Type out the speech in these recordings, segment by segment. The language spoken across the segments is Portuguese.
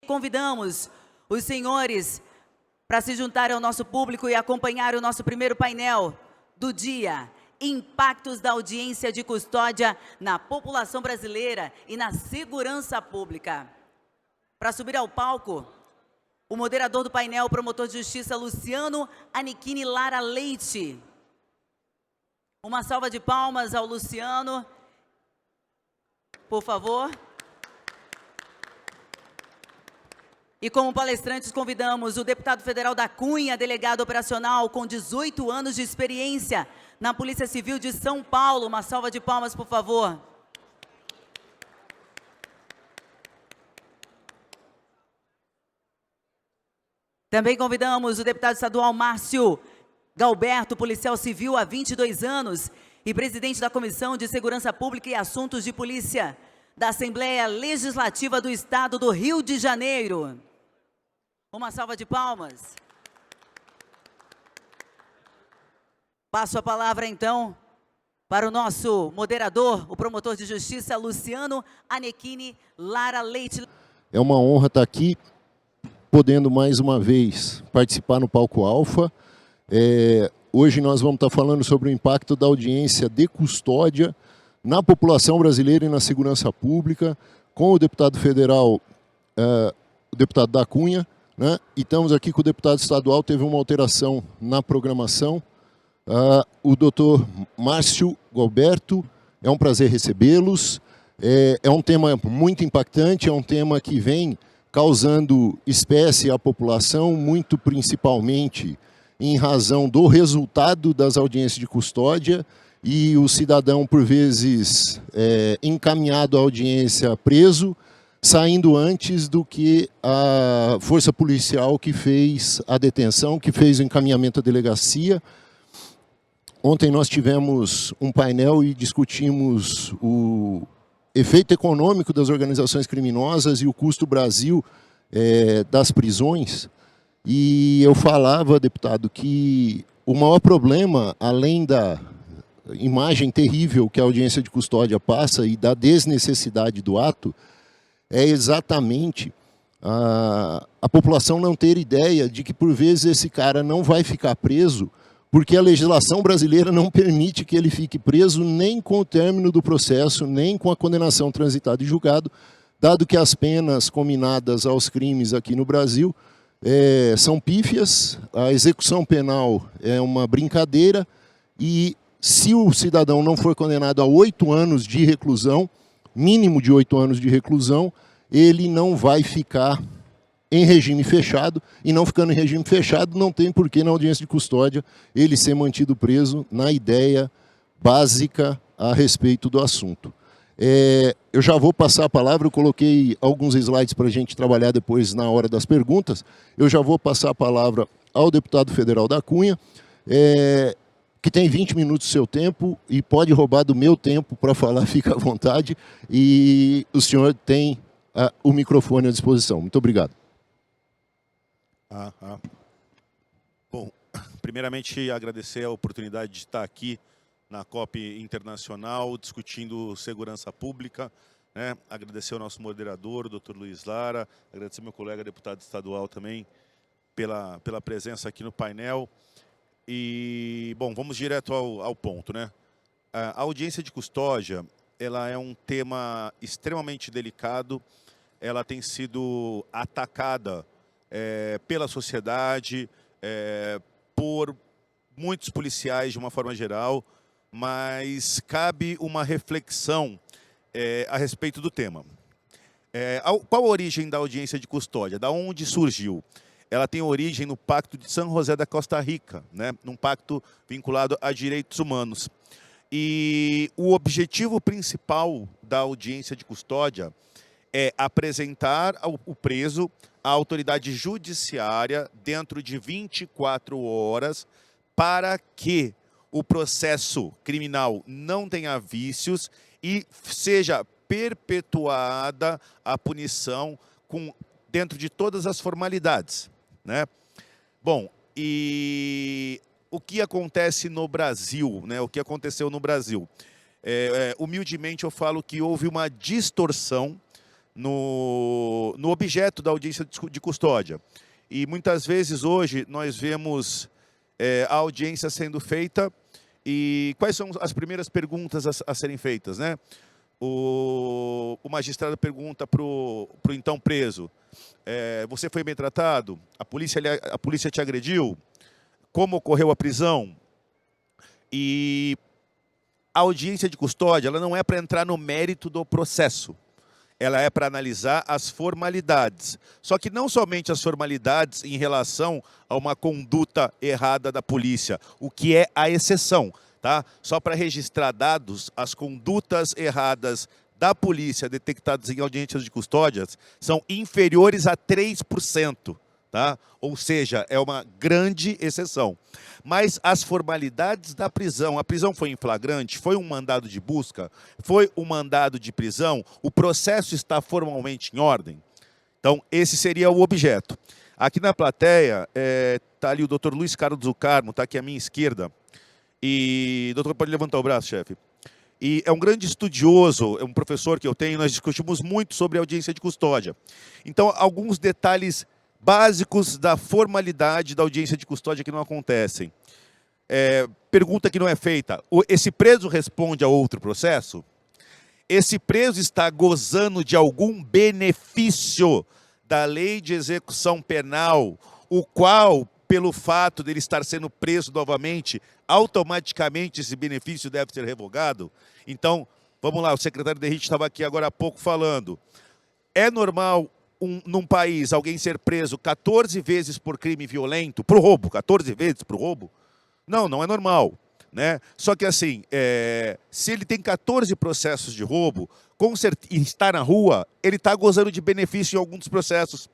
Convidamos os senhores para se juntarem ao nosso público e acompanhar o nosso primeiro painel do dia. Impactos da audiência de custódia na população brasileira e na segurança pública. Para subir ao palco, o moderador do painel, o promotor de justiça Luciano Anequini Lara Leite. Uma salva de palmas ao Luciano, por favor. E como palestrantes convidamos o deputado federal da Cunha, delegado operacional com 18 anos de experiência na Polícia Civil de São Paulo. Uma salva de palmas, por favor. Também convidamos o deputado estadual Márcio Galberto, policial civil há 22 anos e presidente da Comissão de Segurança Pública e Assuntos de Polícia da Assembleia Legislativa do Estado do Rio de Janeiro. Uma salva de palmas. Passo a palavra, então, para o nosso moderador, o promotor de justiça, Luciano Anequini Lara Leite. É uma honra estar aqui, podendo mais uma vez participar no Palco Alfa. Hoje nós vamos estar falando sobre o impacto da audiência de custódia na população brasileira e na segurança pública, com o deputado federal, o deputado da Cunha, né? E estamos aqui com o deputado estadual, teve uma alteração na programação, o doutor Márcio Galberto. É um prazer recebê-los. É um tema muito impactante, é um tema que vem causando espécie à população, muito principalmente em razão do resultado das audiências de custódia, e o cidadão, por vezes, encaminhado à audiência preso, saindo antes do que a força policial que fez a detenção, que fez o encaminhamento à delegacia. Ontem nós tivemos um painel e discutimos o efeito econômico das organizações criminosas e o custo Brasil das prisões. E eu falava, deputado, que o maior problema, além da imagem terrível que a audiência de custódia passa e da desnecessidade do ato, é exatamente a população não ter ideia de que, por vezes, esse cara não vai ficar preso, porque a legislação brasileira não permite que ele fique preso nem com o término do processo, nem com a condenação transitada e julgado, dado que as penas cominadas aos crimes aqui no Brasil são pífias, a execução penal é uma brincadeira, e se o cidadão não for condenado a 8 anos de reclusão, mínimo de 8 anos de reclusão, ele não vai ficar em regime fechado, e não ficando em regime fechado, não tem por que na audiência de custódia ele ser mantido preso na ideia básica a respeito do assunto. Eu já vou passar a palavra, eu coloquei alguns slides para a gente trabalhar depois na hora das perguntas. Eu já vou passar a palavra ao deputado federal da Cunha, que tem 20 minutos do seu tempo e pode roubar do meu tempo para falar, fica à vontade, e o senhor tem o microfone à disposição. Muito obrigado. Bom, primeiramente agradecer a oportunidade de estar aqui na COP Internacional, discutindo segurança pública, né? Agradecer ao nosso moderador, o doutor Luiz Lara, agradecer ao meu colega deputado estadual também pela presença aqui no painel. E, bom, vamos direto ao ponto, né? A audiência de custódia, ela é um tema extremamente delicado, ela tem sido atacada pela sociedade, por muitos policiais de uma forma geral, mas cabe uma reflexão a respeito do tema. Qual a origem da audiência de custódia? Da onde surgiu? Ela tem origem no Pacto de San José da Costa Rica, né? Num pacto vinculado a direitos humanos. E o objetivo principal da audiência de custódia é apresentar o preso à autoridade judiciária dentro de 24 horas para que o processo criminal não tenha vícios e seja perpetuada a punição dentro de todas as formalidades, né? Bom, e o que acontece no Brasil, né? O que aconteceu no Brasil? Humildemente eu falo que houve uma distorção no objeto da audiência de custódia. E muitas vezes hoje nós vemos a audiência sendo feita e quais são as primeiras perguntas a serem feitas, né? O magistrado pergunta para o então preso, você foi bem tratado? A polícia te agrediu? Como ocorreu a prisão? E a audiência de custódia ela não é para entrar no mérito do processo. Ela é para analisar as formalidades. Só que não somente as formalidades em relação a uma conduta errada da polícia, o que é a exceção. Tá? Só para registrar dados, as condutas erradas da polícia detectadas em audiências de custódias são inferiores a 3%. Tá? Ou seja, é uma grande exceção. Mas as formalidades da prisão, a prisão foi em flagrante, foi um mandado de busca, foi um mandado de prisão, o processo está formalmente em ordem? Então, esse seria o objeto. Aqui na plateia, está ali o doutor Luiz Carlos do Carmo, está aqui à minha esquerda. E, doutor, pode levantar o braço, chefe. E é um grande estudioso, é um professor que eu tenho, nós discutimos muito sobre audiência de custódia. Então, alguns detalhes básicos da formalidade da audiência de custódia que não acontecem. Pergunta que não é feita. Esse preso responde a outro processo? Esse preso está gozando de algum benefício da lei de execução penal, o qual, pelo fato dele estar sendo preso novamente, automaticamente esse benefício deve ser revogado? Então, vamos lá, o secretário Derrite estava aqui agora há pouco falando. É normal num país alguém ser preso 14 vezes por crime violento, por roubo, 14 vezes por roubo? Não, não é normal. Né? Só que assim, se ele tem 14 processos de roubo e está na rua, ele está gozando de benefício em algum dos processos.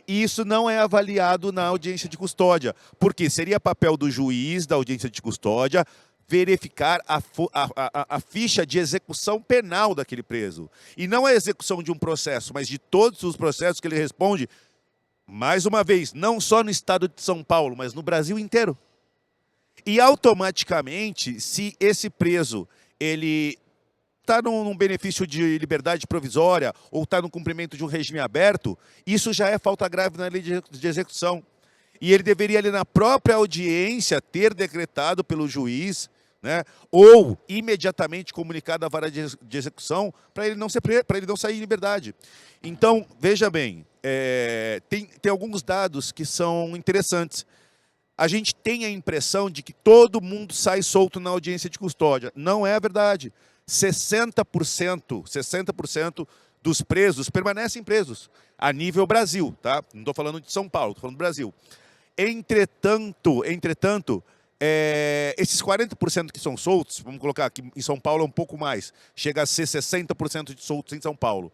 E isso não é avaliado na audiência de custódia, porque seria papel do juiz da audiência de custódia verificar a ficha de execução penal daquele preso. E não a execução de um processo, mas de todos os processos que ele responde, mais uma vez, não só no estado de São Paulo, mas no Brasil inteiro. E automaticamente, se esse preso ele está num benefício de liberdade provisória ou está no cumprimento de um regime aberto, isso já é falta grave na lei de execução. E ele deveria, ali na própria audiência, ter decretado pelo juiz, né, ou imediatamente comunicado à vara de execução para ele não sair em liberdade. Então, veja bem, tem alguns dados que são interessantes. A gente tem a impressão de que todo mundo sai solto na audiência de custódia. Não é a verdade. 60% dos presos permanecem presos a nível Brasil, tá? Não estou falando de São Paulo, estou falando do Brasil. Entretanto, esses 40% que são soltos, vamos colocar aqui em São Paulo é um pouco mais, chega a ser 60% de soltos em São Paulo.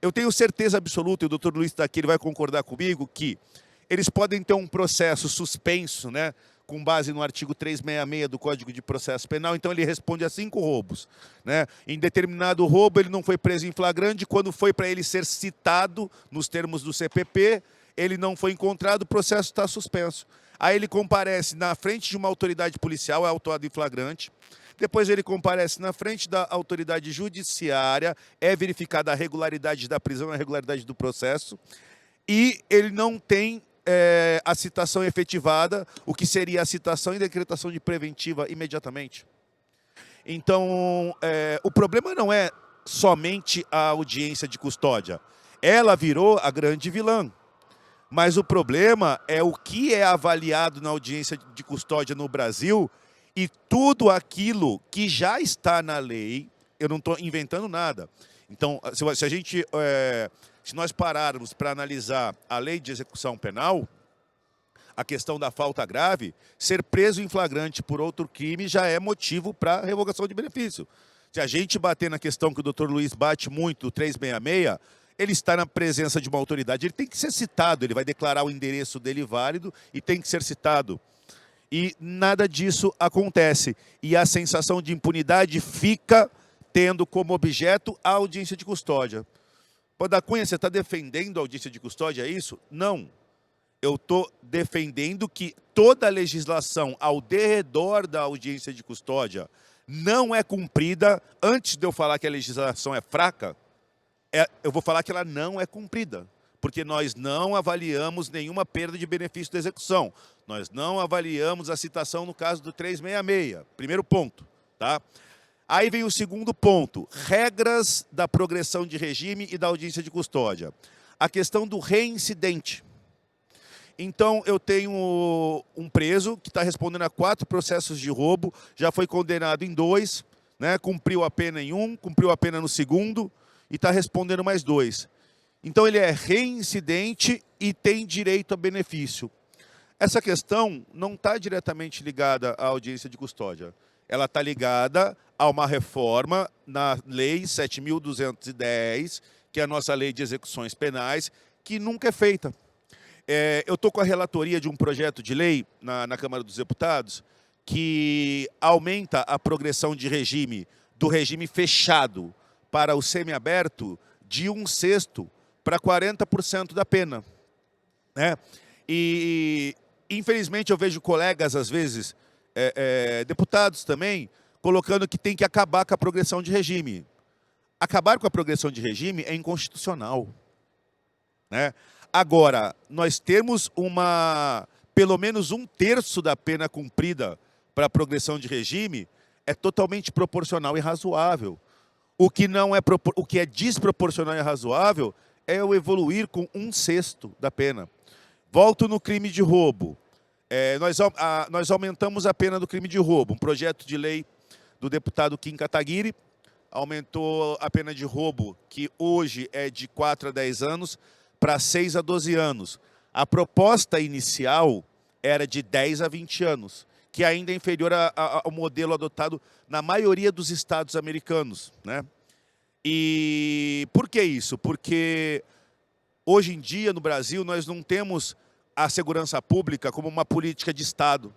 Eu tenho certeza absoluta, e o doutor Luiz está aqui, ele vai concordar comigo, que eles podem ter um processo suspenso, né, com base no artigo 366 do Código de Processo Penal, então ele responde a 5 roubos. Né? Em determinado roubo, ele não foi preso em flagrante, quando foi para ele ser citado nos termos do CPP, ele não foi encontrado, o processo está suspenso. Aí ele comparece na frente de uma autoridade policial, é autuado em flagrante, depois ele comparece na frente da autoridade judiciária, é verificada a regularidade da prisão, a regularidade do processo, e ele não tem a citação efetivada, o que seria a citação e decretação de preventiva imediatamente. Então, o problema não é somente a audiência de custódia. Ela virou a grande vilã. Mas o problema é o que é avaliado na audiência de custódia no Brasil e tudo aquilo que já está na lei, eu não estou inventando nada. Então, se nós pararmos para analisar a lei de execução penal, a questão da falta grave, ser preso em flagrante por outro crime já é motivo para revogação de benefício. Se a gente bater na questão que o doutor Luiz bate muito, o 366, ele está na presença de uma autoridade, ele tem que ser citado, ele vai declarar o endereço dele válido e tem que ser citado. E nada disso acontece. E a sensação de impunidade fica tendo como objeto a audiência de custódia. Pô, da Cunha, você está defendendo a audiência de custódia, é isso? Não. Eu estou defendendo que toda a legislação ao derredor da audiência de custódia não é cumprida. Antes de eu falar que a legislação é fraca, eu vou falar que ela não é cumprida, porque nós não avaliamos nenhuma perda de benefício da execução. Nós não avaliamos a citação no caso do 366, primeiro ponto, tá? Aí vem o segundo ponto, regras da progressão de regime e da audiência de custódia. A questão do reincidente. Então, eu tenho um preso que está respondendo a 4 processos de roubo, já foi condenado em 2, né, cumpriu a pena em 1, cumpriu a pena no segundo e está respondendo mais 2. Então, ele é reincidente e tem direito a benefício. Essa questão não está diretamente ligada à audiência de custódia. Ela está ligada a uma reforma na Lei 7.210, que é a nossa lei de execuções penais, que nunca é feita. Eu estou com a relatoria de um projeto de lei na Câmara dos Deputados que aumenta a progressão de regime do regime fechado para o semiaberto de 1/6 para 40% da pena, né? E, infelizmente, eu vejo colegas, às vezes, deputados também, colocando que tem que acabar com a progressão de regime. Acabar com a progressão de regime é inconstitucional, né? Agora, nós temos pelo menos 1/3 da pena cumprida para a progressão de regime é totalmente proporcional e razoável. O que é desproporcional e razoável é o evoluir com 1/6 da pena. Volto no crime de roubo. Nós aumentamos a pena do crime de roubo. Um projeto de lei do deputado Kim Kataguiri aumentou a pena de roubo, que hoje é de 4 a 10 anos, para 6 a 12 anos. A proposta inicial era de 10 a 20 anos, que ainda é inferior ao modelo adotado na maioria dos estados americanos, né? E por que isso? Porque hoje em dia, no Brasil, nós não temos a segurança pública como uma política de Estado.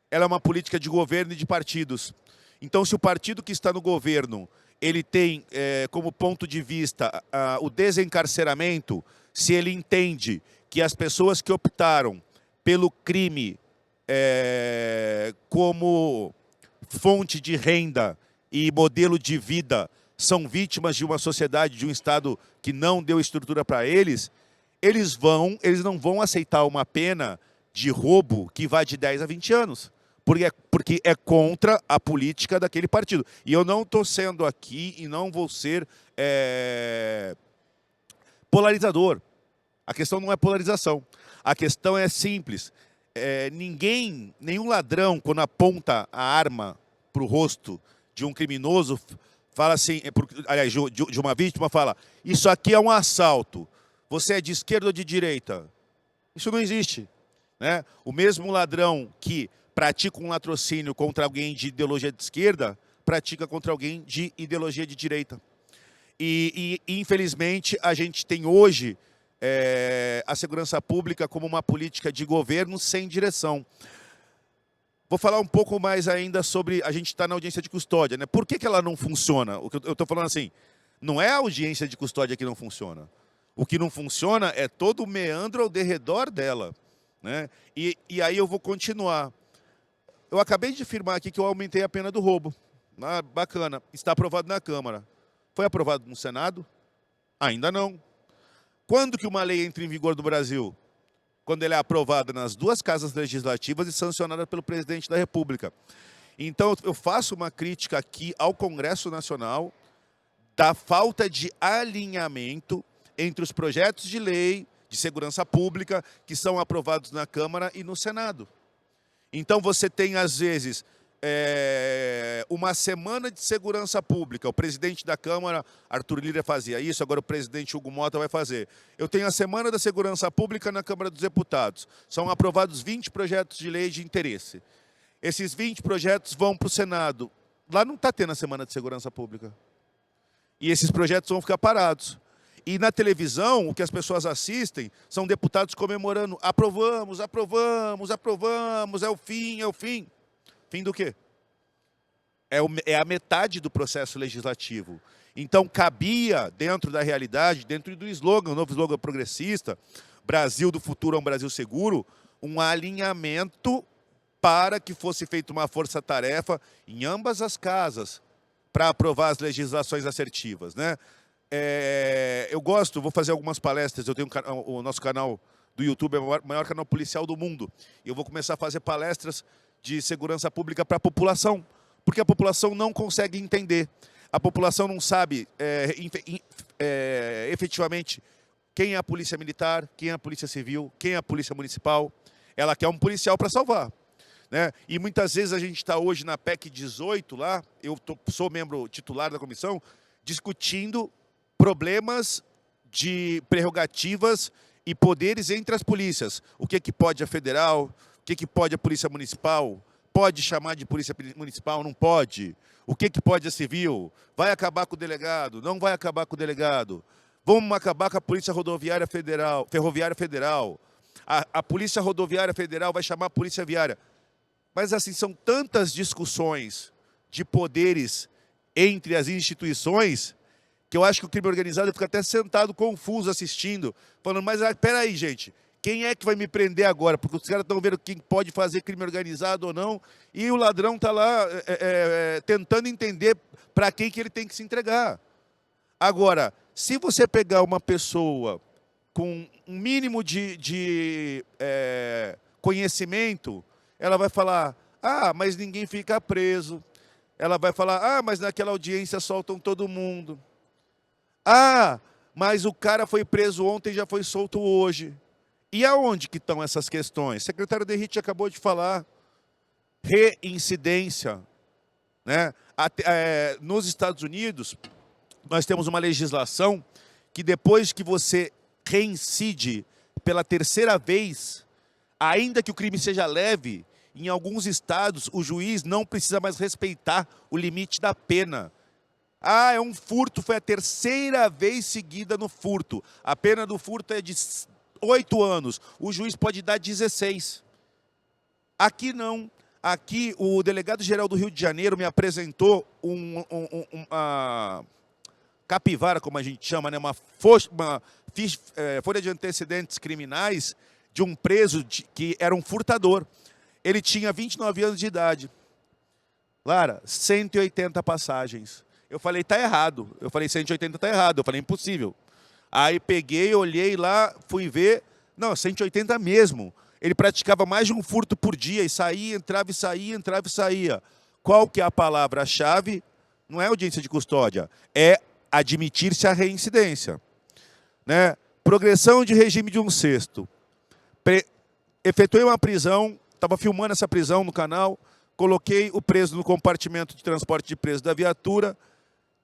Ela é uma política de governo e de partidos. Então, se o partido que está no governo ele tem como ponto de vista o desencarceramento, se ele entende que as pessoas que optaram pelo crime como fonte de renda e modelo de vida são vítimas de uma sociedade, de um Estado que não deu estrutura para eles, eles não vão aceitar uma pena de roubo que vai de 10 a 20 anos. Porque é contra a política daquele partido. E eu não estou sendo aqui e não vou ser polarizador. A questão não é polarização. A questão é simples. Nenhum ladrão, quando aponta a arma para o rosto de um criminoso, fala assim, aliás, de uma vítima, fala, isso aqui é um assalto. Você é de esquerda ou de direita? Isso não existe, né? O mesmo ladrão que pratica um latrocínio contra alguém de ideologia de esquerda, pratica contra alguém de ideologia de direita. E infelizmente, a gente tem hoje a segurança pública como uma política de governo sem direção. Vou falar um pouco mais ainda sobre... A gente está na audiência de custódia, né? Por que ela não funciona? O que eu estou falando assim, não é a audiência de custódia que não funciona. O que não funciona é todo o meandro ao derredor dela, né? E aí eu vou continuar. Eu acabei de afirmar aqui que eu aumentei a pena do roubo. Ah, bacana. Está aprovado na Câmara. Foi aprovado no Senado? Ainda não. Quando que uma lei entra em vigor no Brasil? Quando ela é aprovada nas 2 casas legislativas e sancionada pelo presidente da República. Então, eu faço uma crítica aqui ao Congresso Nacional da falta de alinhamento entre os projetos de lei de segurança pública que são aprovados na Câmara e no Senado. Então, você tem, às vezes, uma semana de segurança pública. O presidente da Câmara, Arthur Lira, fazia isso, agora o presidente Hugo Mota vai fazer. Eu tenho a Semana da Segurança Pública na Câmara dos Deputados. São aprovados 20 projetos de lei de interesse. Esses 20 projetos vão para o Senado. Lá não está tendo a Semana de Segurança Pública. E esses projetos vão ficar parados. E na televisão, o que as pessoas assistem são deputados comemorando. Aprovamos, aprovamos, aprovamos, é o fim, é o fim. Fim do quê? É a metade do processo legislativo. Então, cabia, dentro da realidade, dentro do slogan, o novo slogan progressista, Brasil do futuro é um Brasil seguro, um alinhamento para que fosse feita uma força-tarefa em ambas as casas para aprovar as legislações assertivas, né? eu gosto, vou fazer algumas palestras, eu tenho o nosso canal do YouTube, é o maior canal policial do mundo. E eu vou começar a fazer palestras de segurança pública para a população, porque a população não consegue entender. A população não sabe efetivamente quem é a polícia militar, quem é a polícia civil, quem é a polícia municipal. Ela quer um policial para salvar, né? E muitas vezes a gente está hoje na PEC 18 lá, sou membro titular da comissão, discutindo problemas de prerrogativas e poderes entre as polícias. O que pode a federal, o que pode a polícia municipal, pode chamar de polícia municipal, não pode. O que pode a civil, vai acabar com o delegado, não vai acabar com o delegado. Vamos acabar com a Polícia Rodoviária Federal, Ferroviária Federal. A Polícia Rodoviária Federal vai chamar a Polícia Viária. Mas assim, são tantas discussões de poderes entre as instituições que eu acho que o crime organizado fica até sentado confuso assistindo, falando, mas espera aí, gente, quem é que vai me prender agora? Porque os caras estão vendo quem pode fazer crime organizado ou não, e o ladrão está lá tentando entender para quem que ele tem que se entregar. Agora, se você pegar uma pessoa com um mínimo de conhecimento, ela vai falar, ah, mas ninguém fica preso. Ela vai falar, ah, mas naquela audiência soltam todo mundo. Ah, mas o cara foi preso ontem e já foi solto hoje. E aonde que estão essas questões? O secretário Derrite acabou de falar. Reincidência, né? Nos Estados Unidos, nós temos uma legislação que depois que você reincide pela terceira vez, ainda que o crime seja leve, em alguns estados o juiz não precisa mais respeitar o limite da pena. Ah, é um furto, foi a terceira vez seguida no furto. A pena do furto é de 8 anos, o juiz pode dar 16. Aqui não. Aqui o delegado-geral do Rio de Janeiro me apresentou uma capivara, como a gente chama, né? uma folha de antecedentes criminais de um preso que era um furtador. Ele tinha 29 anos de idade. Lara, 180 passagens. Eu falei, tá errado. Eu falei, 180 tá errado. Eu falei, impossível. Aí peguei, olhei lá, fui ver. Não, 180 mesmo. Ele praticava mais de um furto por dia e saía, entrava e saía, entrava e saía. Qual que é a palavra-chave? Não é audiência de custódia, é admitir-se a reincidência, né? Progressão de regime de 1/6. Efetuei uma prisão, estava filmando essa prisão no canal, coloquei o preso no compartimento de transporte de preso da viatura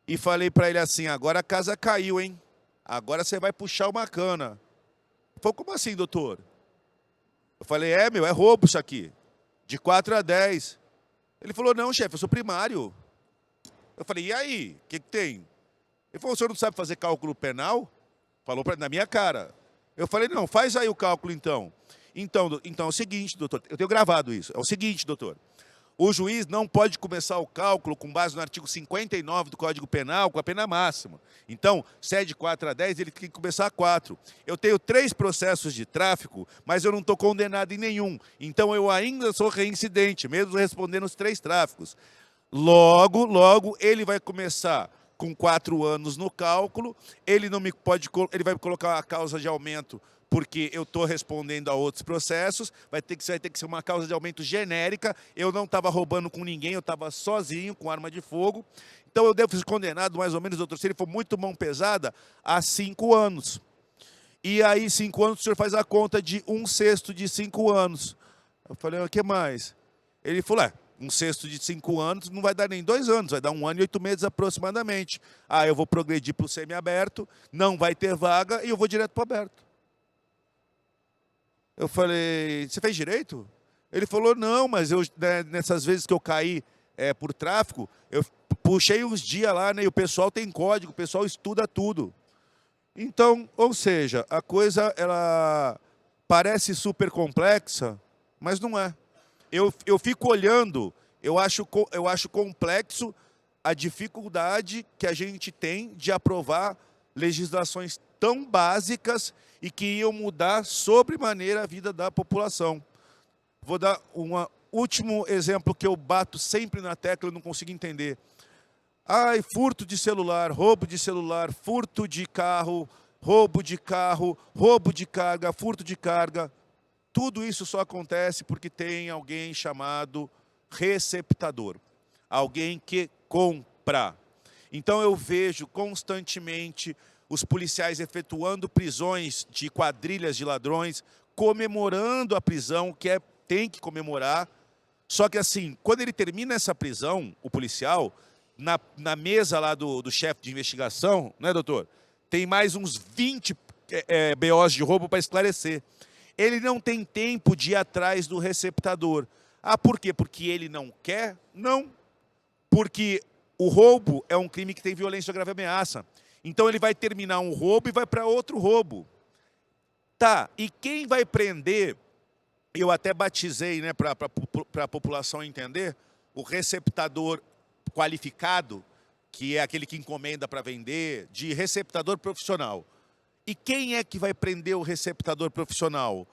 e falei para ele assim, agora a casa caiu, hein? Agora você vai puxar uma cana. Ele falou, como assim, doutor? Eu falei, meu, é roubo isso aqui. De 4 a 10. Ele falou, não, chefe, eu sou primário. Eu falei, e aí? O que tem? Ele falou, o senhor não sabe fazer cálculo penal? Falou na minha cara. Eu falei, não, faz aí o cálculo então. Então é o seguinte, doutor, eu tenho gravado isso. É o seguinte, doutor. O juiz não pode começar o cálculo com base no artigo 59 do Código Penal, com a pena máxima. Então, se é de 4 a 10, ele tem que começar a 4. Eu tenho 3 processos de tráfico, mas eu não estou condenado em nenhum. Então, eu ainda sou reincidente, mesmo respondendo os 3 tráficos. Logo, ele vai começar com 4 anos no cálculo, ele vai colocar a causa de aumento porque eu estou respondendo a outros processos, vai ter que ser uma causa de aumento genérica, eu não estava roubando com ninguém, eu estava sozinho, com arma de fogo, então eu devo ser condenado mais ou menos, doutor, se ele for muito mão pesada, a 5 anos. E aí, 5 anos, o senhor faz a conta de 1/6 de 5 anos. Eu falei, o que mais? Ele falou, 1/6 de 5 anos não vai dar nem 2 anos, vai dar 1 ano e 8 meses aproximadamente. Ah, eu vou progredir para o semiaberto, não vai ter vaga e eu vou direto para o aberto. Eu falei, você fez direito? Ele falou, não, mas nessas vezes que eu caí por tráfico, eu puxei uns dias lá, né, e o pessoal tem código, o pessoal estuda tudo. Então, ou seja, a coisa ela parece super complexa, mas não é. Eu fico olhando, eu acho complexo a dificuldade que a gente tem de aprovar legislações tão básicas e que iam mudar sobremaneira a vida da população. Vou dar um último exemplo que eu bato sempre na tecla e não consigo entender. Ai, furto de celular, roubo de celular, furto de carro, roubo de carro, roubo de carga, furto de carga. Tudo isso só acontece porque tem alguém chamado receptador, alguém que compra. Então eu vejo constantemente os policiais efetuando prisões de quadrilhas de ladrões, comemorando a prisão, que tem que comemorar. Só que assim, quando ele termina essa prisão, o policial, na mesa lá do chefe de investigação, né, doutor? Tem mais uns 20 BOs de roubo para esclarecer. Ele não tem tempo de ir atrás do receptador. Ah, por quê? Porque ele não quer? Não. Porque o roubo é um crime que tem violência ou grave ameaça. Então ele vai terminar um roubo e vai para outro roubo. Tá, e quem vai prender, eu até batizei, né, para a população entender, o receptador qualificado, que é aquele que encomenda para vender, de receptador profissional. E quem é que vai prender o receptador profissional?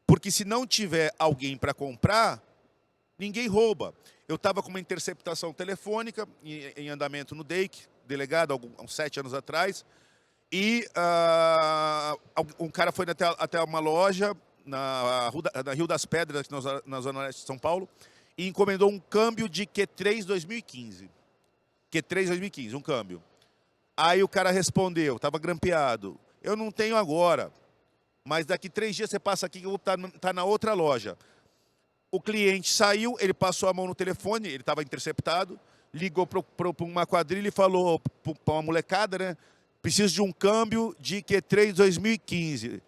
Porque se não tiver alguém para comprar, ninguém rouba. Eu estava com uma interceptação telefônica em andamento no DEIC, delegado, há uns 7 anos atrás, e um cara foi até uma loja na Rio das Pedras, aqui na Zona Oeste de São Paulo, e encomendou um câmbio de Q3 2015. Q3 2015, um câmbio. Aí o cara respondeu, estava grampeado, eu não tenho agora, mas daqui 3 dias você passa aqui que eu vou estar na outra loja. O cliente saiu, ele passou a mão no telefone, ele estava interceptado, ligou para uma quadrilha e falou para uma molecada, né? Preciso de um câmbio de Q3 2015.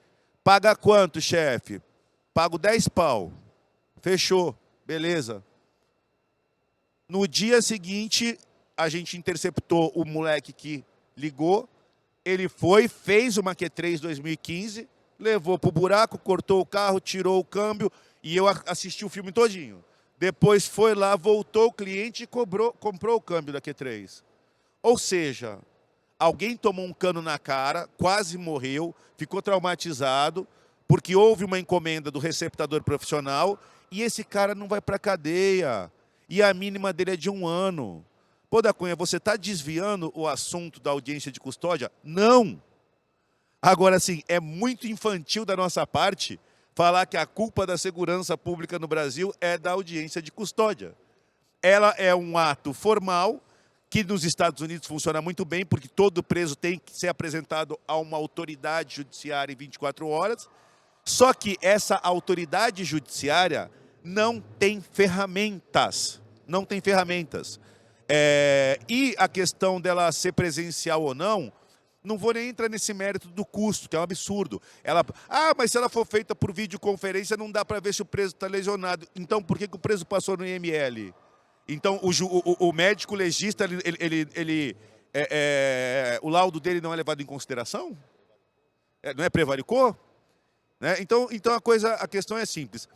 Paga quanto, chefe? Pago 10 pau. Fechou, beleza. No dia seguinte, a gente interceptou o moleque que ligou, ele foi, fez uma Q3 2015, levou para o buraco, cortou o carro, tirou o câmbio, e eu assisti o filme todinho. Depois foi lá, voltou o cliente e comprou o câmbio da Q3. Ou seja, alguém tomou um cano na cara, quase morreu, ficou traumatizado, porque houve uma encomenda do receptador profissional e esse cara não vai para a cadeia. E a mínima dele é de 1 ano. Pô, da Cunha, você está desviando o assunto da audiência de custódia? Não! Agora, assim, é muito infantil da nossa parte falar que a culpa da segurança pública no Brasil é da audiência de custódia. Ela é um ato formal que nos Estados Unidos funciona muito bem, porque todo preso tem que ser apresentado a uma autoridade judiciária em 24 horas. Só que essa autoridade judiciária não tem ferramentas. Não tem ferramentas. E a questão dela ser presencial ou não vou nem entrar nesse mérito do custo, que é um absurdo. Mas se ela for feita por videoconferência, não dá para ver se o preso está lesionado. Então, por que o preso passou no IML? Então, o médico legista, o laudo dele não é levado em consideração? Não é prevaricou? Né? Então a questão é simples.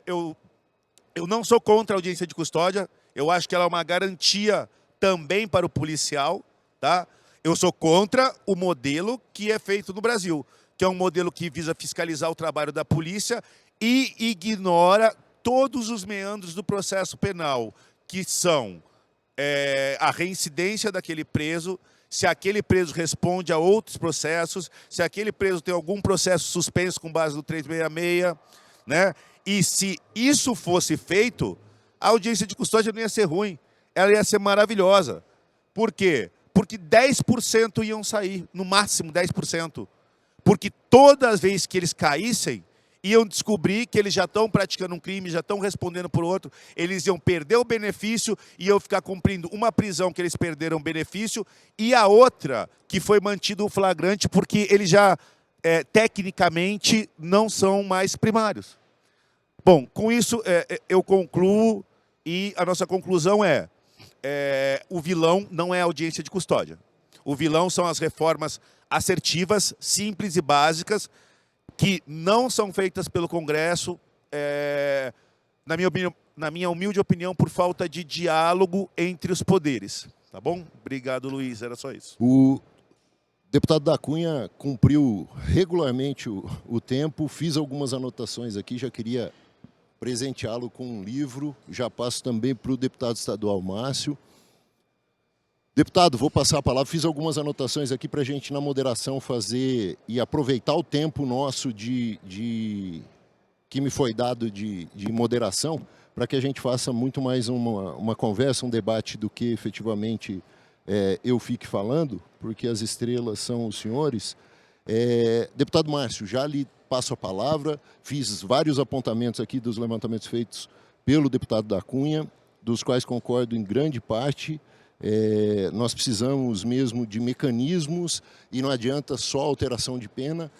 Eu não sou contra a audiência de custódia, eu acho que ela é uma garantia também para o policial, tá? Eu sou contra o modelo que é feito no Brasil, que é um modelo que visa fiscalizar o trabalho da polícia e ignora todos os meandros do processo penal, que são a reincidência daquele preso, se aquele preso responde a outros processos, se aquele preso tem algum processo suspenso com base no 366, né? E se isso fosse feito, a audiência de custódia não ia ser ruim, ela ia ser maravilhosa. Por quê? Porque 10% iam sair, no máximo 10%. Porque todas as vezes que eles caíssem, iam descobrir que eles já estão praticando um crime, já estão respondendo por outro, eles iam perder o benefício e iam ficar cumprindo uma prisão que eles perderam o benefício e a outra que foi mantido o flagrante porque eles já, tecnicamente, não são mais primários. Bom, com isso eu concluo e a nossa conclusão o vilão não é a audiência de custódia. O vilão são as reformas assertivas, simples e básicas, que não são feitas pelo Congresso, na minha humilde opinião, por falta de diálogo entre os poderes. Tá bom? Obrigado, Luiz. Era só isso. O deputado da Cunha cumpriu regularmente o tempo, fiz algumas anotações aqui, já queria presenteá-lo com um livro, já passo também para o deputado estadual Márcio. Deputado, vou passar a palavra. Fiz algumas anotações aqui para a gente, na moderação, fazer e aproveitar o tempo nosso que me foi dado de moderação, para que a gente faça muito mais uma conversa, um debate, do que efetivamente eu fique falando, porque as estrelas são os senhores. Deputado Márcio, já lhe passo a palavra. Fiz vários apontamentos aqui dos levantamentos feitos pelo deputado da Cunha, dos quais concordo em grande parte. Nós precisamos mesmo de mecanismos e não adianta só alteração de pena.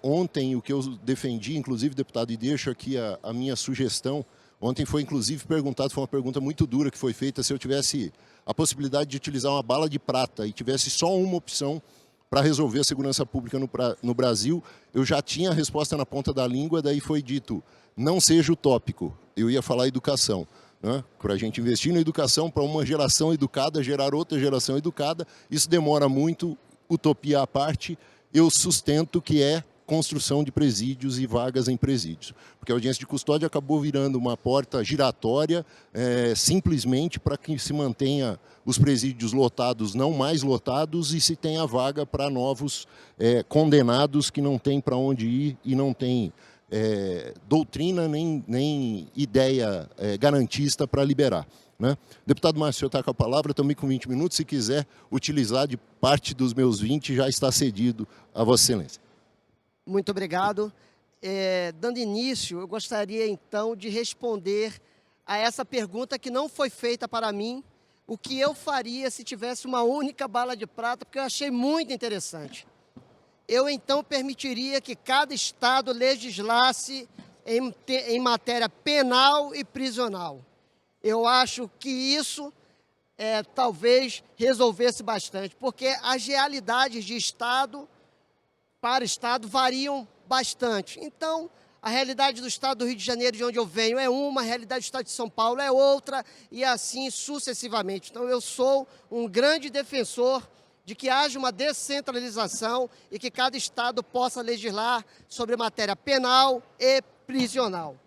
Ontem, o que eu defendi, inclusive, deputado, e deixo aqui a minha sugestão, ontem foi inclusive perguntado, foi uma pergunta muito dura que foi feita, se eu tivesse a possibilidade de utilizar uma bala de prata e tivesse só uma opção para resolver a segurança pública no Brasil, eu já tinha a resposta na ponta da língua, daí foi dito, não seja utópico, eu ia falar educação. Para a gente investir na educação, para uma geração educada, gerar outra geração educada, isso demora muito, utopia à parte, eu sustento que é construção de presídios e vagas em presídios. Porque a audiência de custódia acabou virando uma porta giratória, simplesmente para que se mantenha os presídios lotados, não mais lotados, e se tenha vaga para novos condenados que não têm para onde ir e não têm doutrina nem ideia garantista para liberar. Deputado Márcio, o senhor está com a palavra, também com 20 minutos. Se quiser utilizar de parte dos meus 20, já está cedido a Vossa Excelência. Muito obrigado. Dando início, eu gostaria então de responder a essa pergunta que não foi feita para mim, o que eu faria se tivesse uma única bala de prata, porque eu achei muito interessante. Eu então permitiria que cada estado legislasse em matéria penal e prisional. Eu acho que isso talvez resolvesse bastante, porque as realidades de estado para estado variam bastante. Então, a realidade do estado do Rio de Janeiro, de onde eu venho, é uma, a realidade do estado de São Paulo é outra, e assim sucessivamente. Então, eu sou um grande defensor de que haja uma descentralização e que cada estado possa legislar sobre matéria penal e prisional.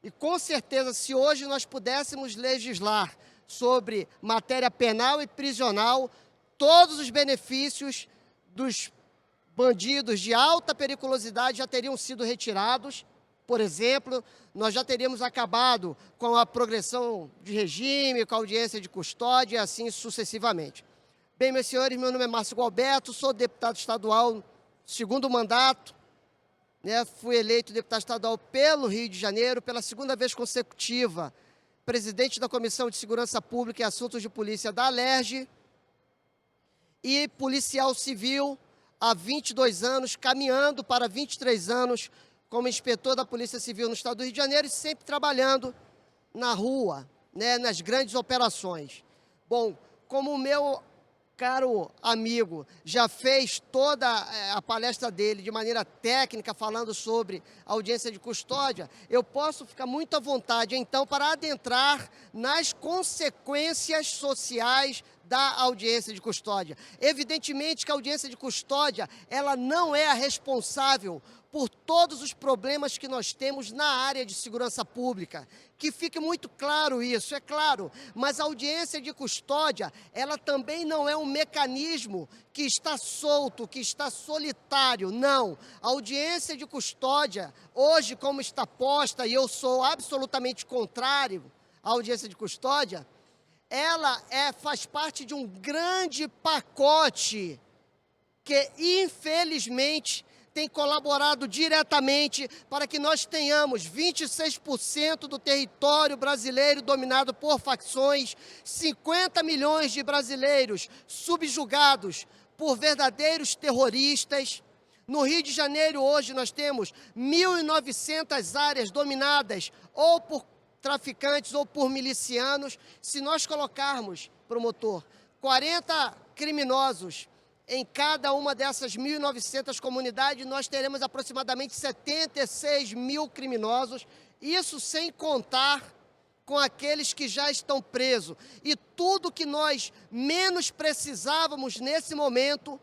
E com certeza, se hoje nós pudéssemos legislar sobre matéria penal e prisional, todos os benefícios dos bandidos de alta periculosidade já teriam sido retirados. Por exemplo, nós já teríamos acabado com a progressão de regime, com a audiência de custódia e assim sucessivamente. Bem, meus senhores, meu nome é Márcio Gualberto, sou deputado estadual, segundo mandato, fui eleito deputado estadual pelo Rio de Janeiro, pela segunda vez consecutiva, presidente da Comissão de Segurança Pública e Assuntos de Polícia da Alerj, e policial civil há 22 anos, caminhando para 23 anos como inspetor da Polícia Civil no estado do Rio de Janeiro e sempre trabalhando na rua, nas grandes operações. Bom, como o meu caro amigo já fez toda a palestra dele de maneira técnica, falando sobre audiência de custódia, eu posso ficar muito à vontade, então, para adentrar nas consequências sociais da audiência de custódia. Evidentemente que a audiência de custódia, ela não é a responsável por todos os problemas que nós temos na área de segurança pública. Que fique muito claro isso, é claro, mas a audiência de custódia, ela também não é um mecanismo que está solto, que está solitário, não. A audiência de custódia, hoje como está posta, e eu sou absolutamente contrário à audiência de custódia, ela faz parte de um grande pacote que, infelizmente, tem colaborado diretamente para que nós tenhamos 26% do território brasileiro dominado por facções, 50 milhões de brasileiros subjugados por verdadeiros terroristas. No Rio de Janeiro, hoje, nós temos 1.900 áreas dominadas ou por traficantes ou por milicianos. Se nós colocarmos, promotor, 40 criminosos em cada uma dessas 1.900 comunidades, nós teremos aproximadamente 76 mil criminosos, isso sem contar com aqueles que já estão presos. E tudo que nós menos precisávamos nesse momento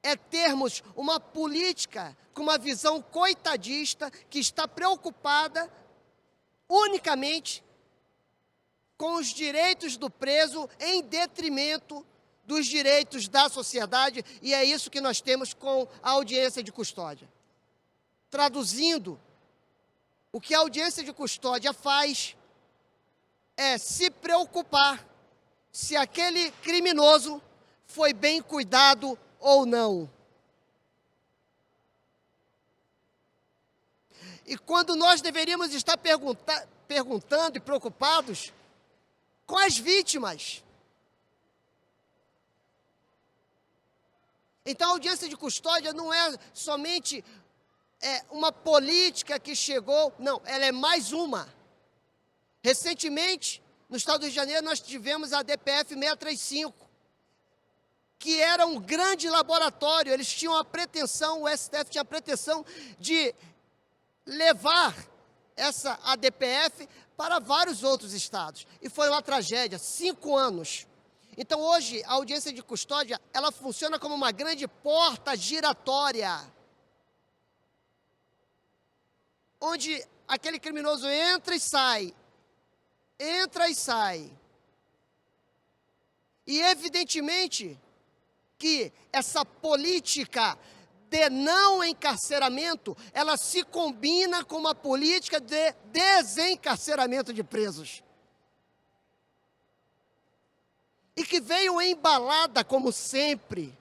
é termos uma política com uma visão coitadista que está preocupada unicamente com os direitos do preso em detrimento dos direitos da sociedade, e é isso que nós temos com a audiência de custódia. Traduzindo, o que a audiência de custódia faz é se preocupar se aquele criminoso foi bem cuidado ou não. E quando nós deveríamos estar perguntando e preocupados com as vítimas. Então, a audiência de custódia não é somente uma política que chegou, não, ela é mais uma. Recentemente, no estado do Rio de Janeiro, nós tivemos a DPF 635, que era um grande laboratório. Eles tinham a pretensão, o STF tinha a pretensão de levar essa ADPF para vários outros estados. E foi uma tragédia, 5 anos. Então, hoje, a audiência de custódia, ela funciona como uma grande porta giratória, onde aquele criminoso entra e sai, entra e sai. E, evidentemente, que essa política de não encarceramento, ela se combina com uma política de desencarceramento de presos. E que veio embalada, como sempre,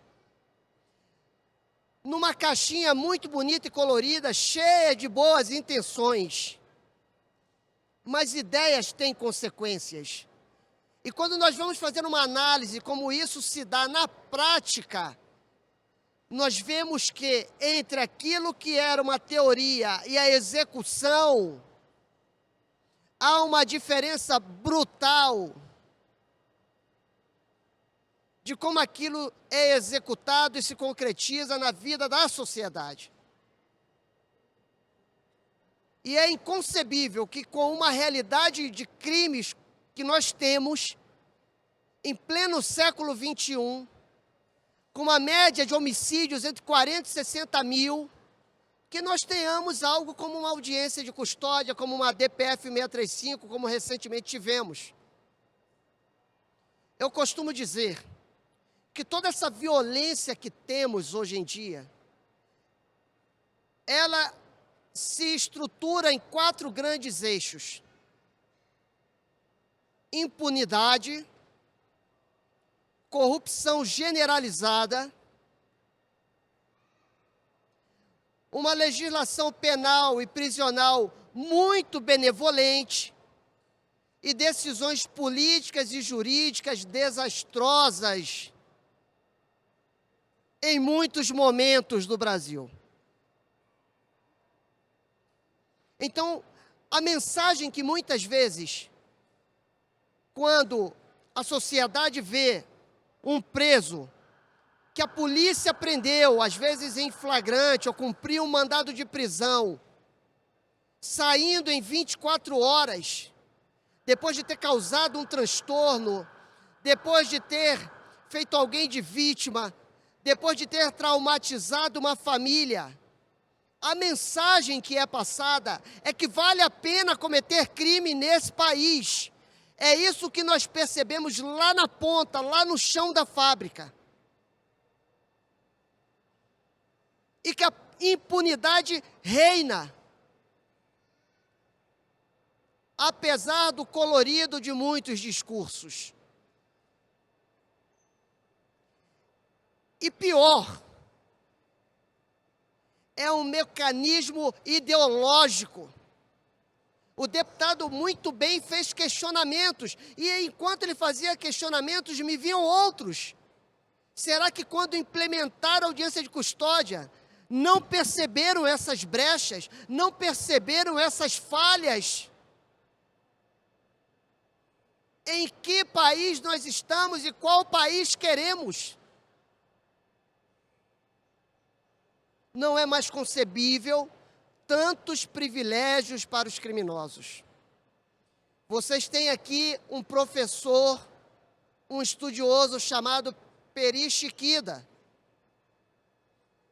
numa caixinha muito bonita e colorida, cheia de boas intenções. Mas ideias têm consequências. E quando nós vamos fazer uma análise como isso se dá na prática, nós vemos que entre aquilo que era uma teoria e a execução, há uma diferença brutal de como aquilo é executado e se concretiza na vida da sociedade. E é inconcebível que, com uma realidade de crimes que nós temos, em pleno século XXI, com uma média de homicídios entre 40 e 60 mil, que nós tenhamos algo como uma audiência de custódia, como uma DPF 635, como recentemente tivemos. Eu costumo dizer que toda essa violência que temos hoje em dia, ela se estrutura em 4 grandes eixos: impunidade, corrupção generalizada, uma legislação penal e prisional muito benevolente e decisões políticas e jurídicas desastrosas em muitos momentos do Brasil. Então, a mensagem que muitas vezes, quando a sociedade vê um preso que a polícia prendeu, às vezes em flagrante, ou cumpriu um mandado de prisão, saindo em 24 horas, depois de ter causado um transtorno, depois de ter feito alguém de vítima, depois de ter traumatizado uma família, a mensagem que é passada é que vale a pena cometer crime nesse país. É isso que nós percebemos lá na ponta, lá no chão da fábrica. E que a impunidade reina. Apesar do colorido de muitos discursos. E pior, é um mecanismo ideológico. O deputado muito bem fez questionamentos, e enquanto ele fazia questionamentos, me vinham outros. Será que quando implementaram a audiência de custódia, não perceberam essas brechas, não perceberam essas falhas? Em que país nós estamos e qual país queremos? Não é mais concebível tantos privilégios para os criminosos. Vocês têm aqui um professor, um estudioso chamado Peri Chiquida.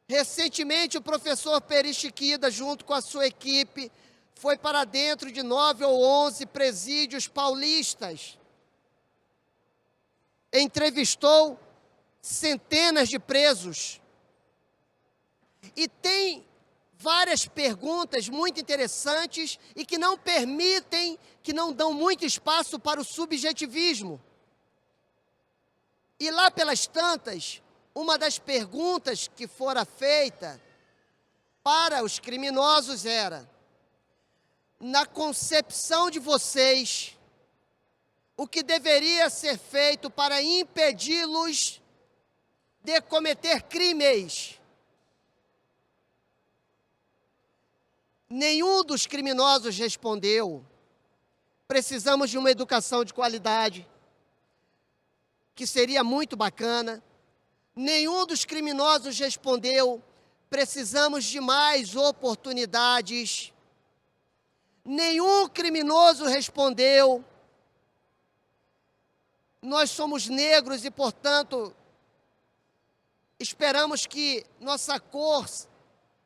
Recentemente, o professor Peri Chiquida, junto com a sua equipe, foi para dentro de 9 ou 11 presídios paulistas. Entrevistou centenas de presos. E tem várias perguntas muito interessantes e que não permitem, que não dão muito espaço para o subjetivismo. E lá pelas tantas, uma das perguntas que fora feita para os criminosos era: na concepção de vocês, o que deveria ser feito para impedi-los de cometer crimes? Nenhum dos criminosos respondeu: precisamos de uma educação de qualidade, que seria muito bacana. Nenhum dos criminosos respondeu: precisamos de mais oportunidades. Nenhum criminoso respondeu: nós somos negros e, portanto, esperamos que nossa cor,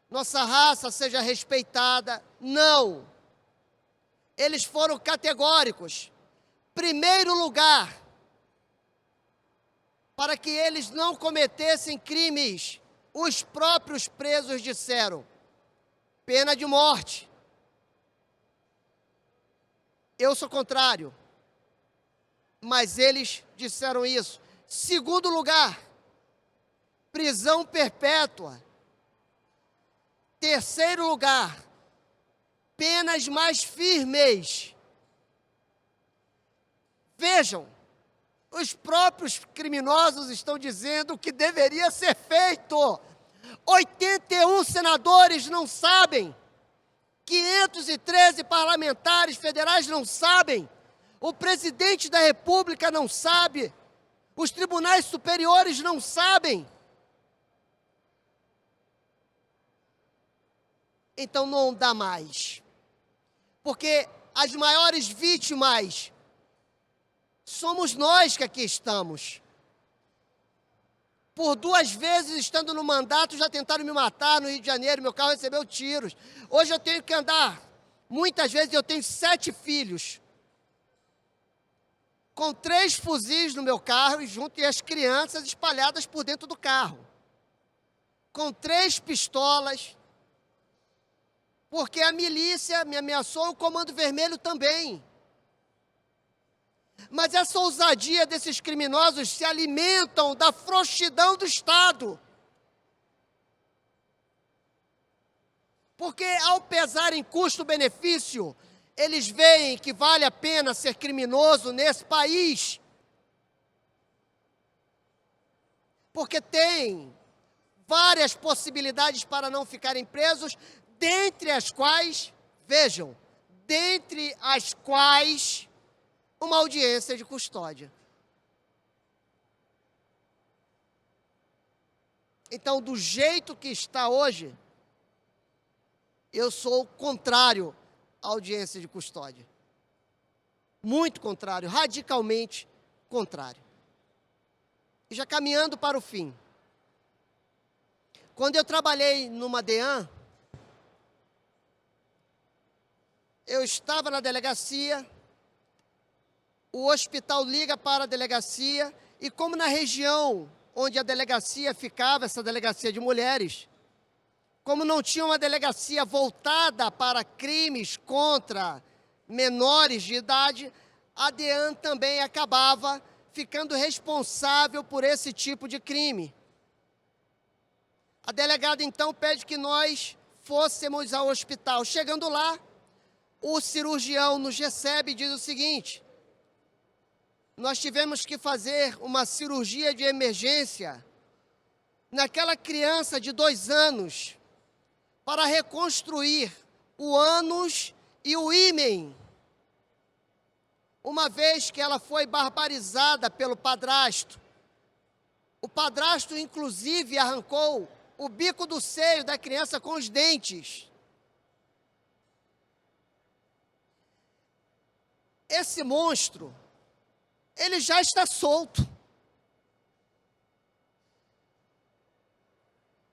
nossa raça seja respeitada. Não. Eles foram categóricos. Primeiro lugar, para que eles não cometessem crimes, os próprios presos disseram: pena de morte. Eu sou contrário, mas eles disseram isso. Segundo lugar, prisão perpétua. Terceiro lugar, penas mais firmes. Vejam, os próprios criminosos estão dizendo o que deveria ser feito. 81 senadores não sabem. 513 parlamentares federais não sabem. O presidente da República não sabe. Os tribunais superiores não sabem. Então não dá mais. Porque as maiores vítimas somos nós que aqui estamos. Por 2 vezes, estando no mandato, já tentaram me matar no Rio de Janeiro, meu carro recebeu tiros. Hoje eu tenho que andar. Muitas vezes eu tenho 7 filhos, com 3 fuzis no meu carro e junto e as crianças espalhadas por dentro do carro. Com 3 pistolas, porque a milícia me ameaçou, o Comando Vermelho também. Mas essa ousadia desses criminosos se alimentam da frouxidão do Estado. Porque ao pesar em custo-benefício, eles veem que vale a pena ser criminoso nesse país. Porque tem várias possibilidades para não ficarem presos, dentre as quais, vejam, dentre as quais, uma audiência de custódia. Então, do jeito que está hoje, eu sou contrário à audiência de custódia. Muito contrário, radicalmente contrário. E já caminhando para o fim. Quando eu trabalhei numa DEAN, eu estava na delegacia, o hospital liga para a delegacia, e como na região onde a delegacia ficava, essa delegacia de mulheres, como não tinha uma delegacia voltada para crimes contra menores de idade, a DEAN também acabava ficando responsável por esse tipo de crime. A delegada então pede que nós fôssemos ao hospital. Chegando lá, o cirurgião nos recebe e diz o seguinte: nós tivemos que fazer uma cirurgia de emergência naquela criança de 2 anos para reconstruir o ânus e o ímen, uma vez que ela foi barbarizada pelo padrasto. O padrasto, inclusive, arrancou o bico do seio da criança com os dentes. Esse monstro, ele já está solto.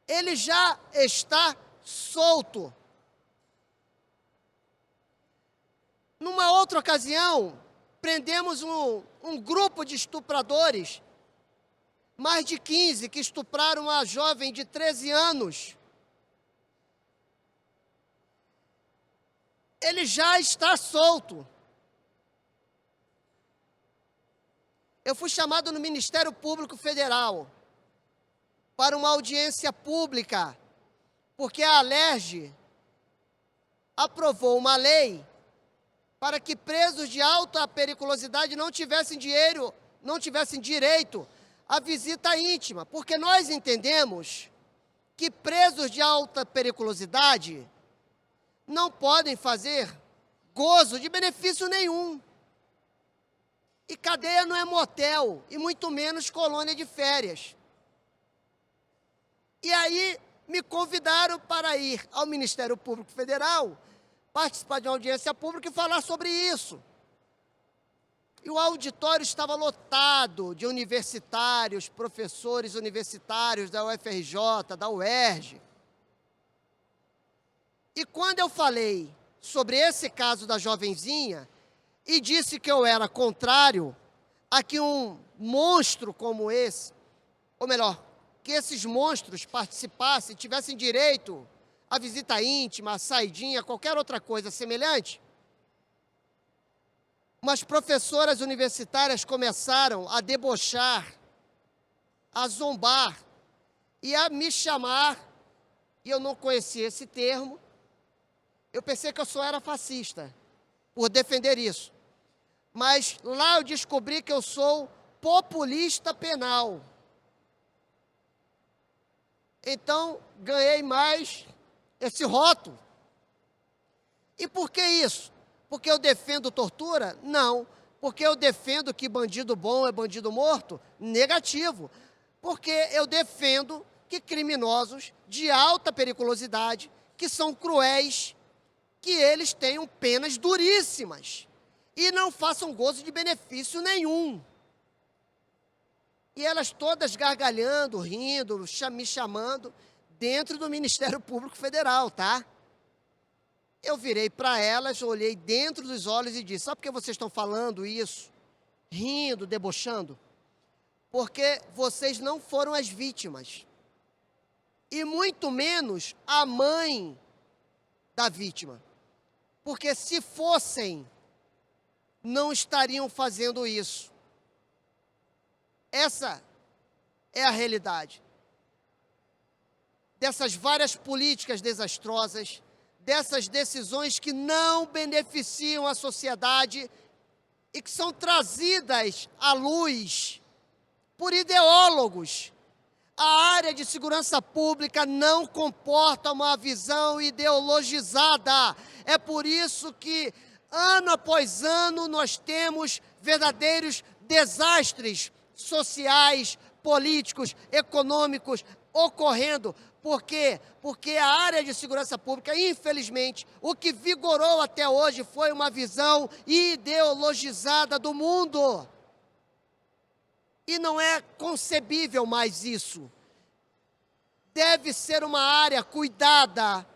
Ele já está solto. Numa outra ocasião, prendemos um grupo de estupradores mais de 15 que estupraram uma jovem de 13 anos. Ele já está solto. Eu fui chamado no Ministério Público Federal para uma audiência pública, porque a Alerj aprovou uma lei para que presos de alta periculosidade não tivessem direito à visita íntima, porque nós entendemos que presos de alta periculosidade não podem fazer gozo de benefício nenhum. E cadeia não é motel, e muito menos colônia de férias. E aí me convidaram para ir ao Ministério Público Federal, participar de uma audiência pública e falar sobre isso. E o auditório estava lotado de universitários, professores universitários da UFRJ, da UERJ. E quando eu falei sobre esse caso da jovenzinha e disse que eu era contrário a que um monstro como esse, ou melhor, que esses monstros participassem, tivessem direito à visita íntima, à saidinha, qualquer outra coisa semelhante, umas professoras universitárias começaram a debochar, a zombar e a me chamar, e eu não conhecia esse termo. Eu pensei que eu só era fascista por defender isso. Mas lá eu descobri que eu sou populista penal. Então, ganhei mais esse rótulo. E por que isso? Porque eu defendo tortura? Não. Porque eu defendo que bandido bom é bandido morto? Negativo. Porque eu defendo que criminosos de alta periculosidade, que são cruéis, que eles tenham penas duríssimas e não façam gozo de benefício nenhum. E elas todas gargalhando, rindo, me chamando, dentro do Ministério Público Federal, tá? Eu virei para elas, olhei dentro dos olhos e disse: sabe por que vocês estão falando isso? Rindo, debochando? Porque vocês não foram as vítimas. E muito menos a mãe da vítima. Porque se fossem, não estariam fazendo isso. Essa é a realidade. Dessas várias políticas desastrosas, dessas decisões que não beneficiam a sociedade e que são trazidas à luz por ideólogos. A área de segurança pública não comporta uma visão ideologizada. É por isso que, ano após ano, nós temos verdadeiros desastres sociais, políticos, econômicos ocorrendo. Por quê? Porque a área de segurança pública, infelizmente, o que vigorou até hoje foi uma visão ideologizada do mundo. E não é concebível mais isso. Deve ser uma área cuidada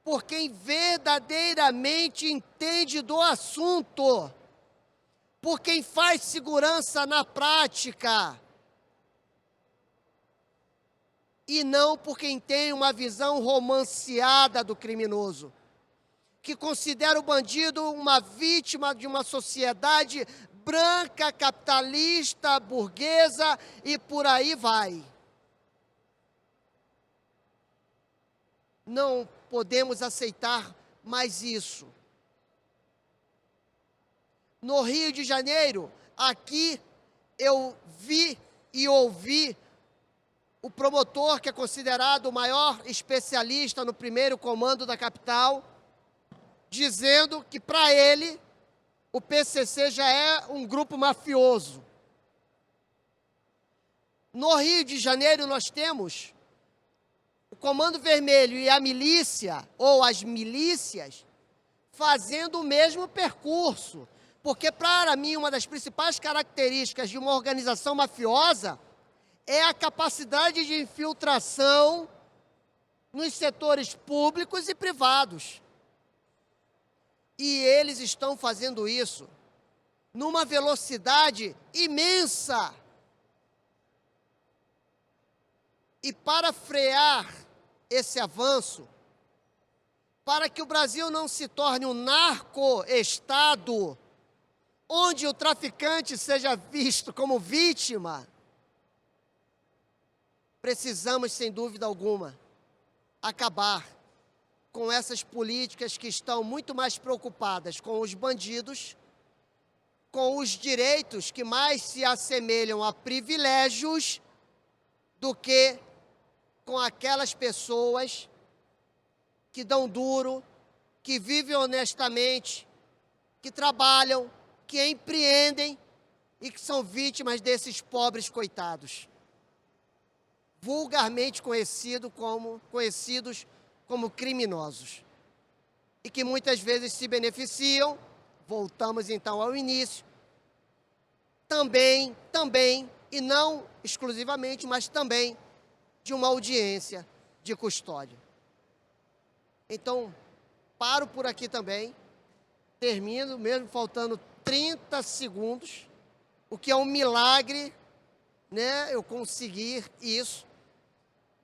por quem verdadeiramente entende do assunto, por quem faz segurança na prática, e não por quem tem uma visão romanceada do criminoso, que considera o bandido uma vítima de uma sociedade branca, capitalista, burguesa e por aí vai. Não podemos aceitar mais isso. No Rio de Janeiro, aqui eu vi e ouvi o promotor, que é considerado o maior especialista no primeiro comando da capital, dizendo que para ele o PCC já é um grupo mafioso. No Rio de Janeiro nós temos o Comando Vermelho e a milícia, ou as milícias, fazendo o mesmo percurso. Porque, para mim, uma das principais características de uma organização mafiosa é a capacidade de infiltração nos setores públicos e privados. E eles estão fazendo isso numa velocidade imensa. E para frear esse avanço, para que o Brasil não se torne um narco-estado, onde o traficante seja visto como vítima, precisamos, sem dúvida alguma, acabar com essas políticas que estão muito mais preocupadas com os bandidos, com os direitos que mais se assemelham a privilégios, do que com aquelas pessoas que dão duro, que vivem honestamente, que trabalham, que empreendem e que são vítimas desses pobres coitados, vulgarmente conhecidos como criminosos, e que muitas vezes se beneficiam, voltamos então ao início, também, e não exclusivamente, mas também de uma audiência de custódia. Então, paro por aqui também, termino, mesmo faltando 30 segundos, o que é um milagre, né, eu conseguir isso,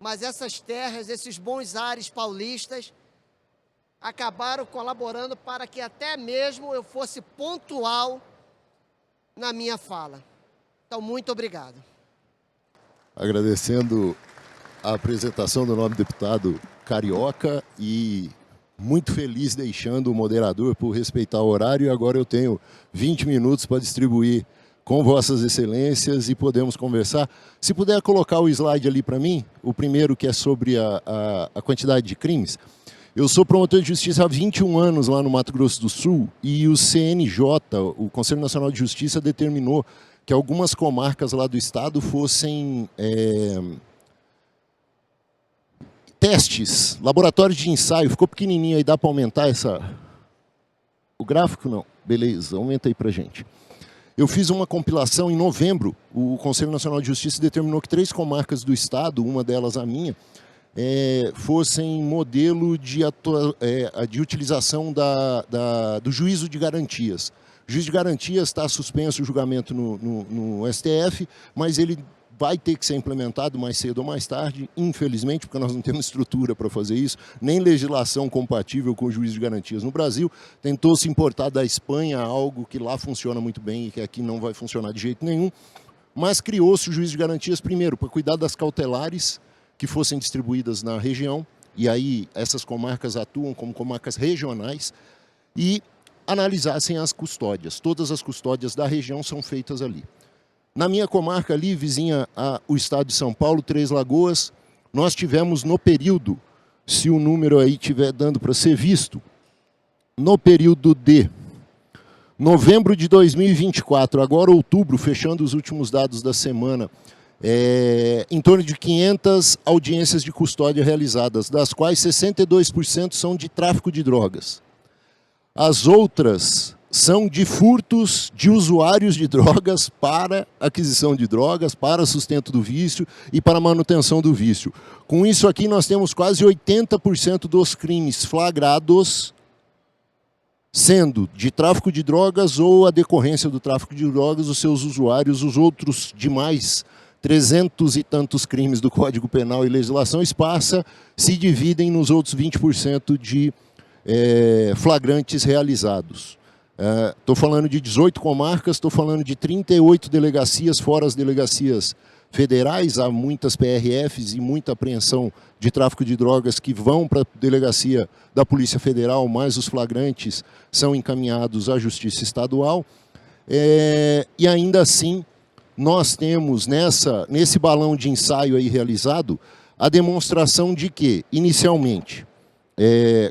mas essas terras, esses bons ares paulistas, acabaram colaborando para que até mesmo eu fosse pontual na minha fala. Então, muito obrigado. Agradecendo a apresentação do nobre deputado Carioca e muito feliz deixando o moderador por respeitar o horário. E agora eu tenho 20 minutos para distribuir com vossas excelências e podemos conversar. Se puder colocar o slide ali para mim, o primeiro que é sobre a quantidade de crimes. Eu sou promotor de justiça há 21 anos lá no Mato Grosso do Sul e o CNJ, o Conselho Nacional de Justiça, determinou que algumas comarcas lá do estado fossem testes, laboratórios de ensaio. Ficou pequenininho aí, dá para aumentar o gráfico? Não. Beleza, aumenta aí para a gente. Eu fiz uma compilação em novembro. O Conselho Nacional de Justiça determinou que 3 comarcas do estado, uma delas a minha, fossem modelo de utilização do juízo de garantias. O juízo de garantias está suspenso o julgamento no STF, mas ele vai ter que ser implementado mais cedo ou mais tarde, infelizmente, porque nós não temos estrutura para fazer isso, nem legislação compatível com o juízo de garantias no Brasil. Tentou-se importar da Espanha algo que lá funciona muito bem e que aqui não vai funcionar de jeito nenhum, mas criou-se o juízo de garantias, primeiro, para cuidar das cautelares que fossem distribuídas na região, e aí essas comarcas atuam como comarcas regionais, e analisassem as custódias. Todas as custódias da região são feitas ali. Na minha comarca ali, vizinha ao estado de São Paulo, Três Lagoas, nós tivemos no período, se o número aí estiver dando para ser visto, no período de novembro de 2024, agora outubro, fechando os últimos dados da semana, em torno de 500 audiências de custódia realizadas, das quais 62% são de tráfico de drogas. As outras são de furtos de usuários de drogas para aquisição de drogas, para sustento do vício e para manutenção do vício. Com isso aqui nós temos quase 80% dos crimes flagrados sendo de tráfico de drogas ou a decorrência do tráfico de drogas, os seus usuários, os outros demais 300 e tantos crimes do Código Penal e legislação esparsa se dividem nos outros 20% de flagrantes realizados. Estou falando de 18 comarcas, estou falando de 38 delegacias, fora as delegacias federais, há muitas PRFs e muita apreensão de tráfico de drogas que vão para a delegacia da Polícia Federal, mas os flagrantes são encaminhados à Justiça Estadual. E ainda assim, nós temos nesse balão de ensaio aí realizado a demonstração de que, inicialmente,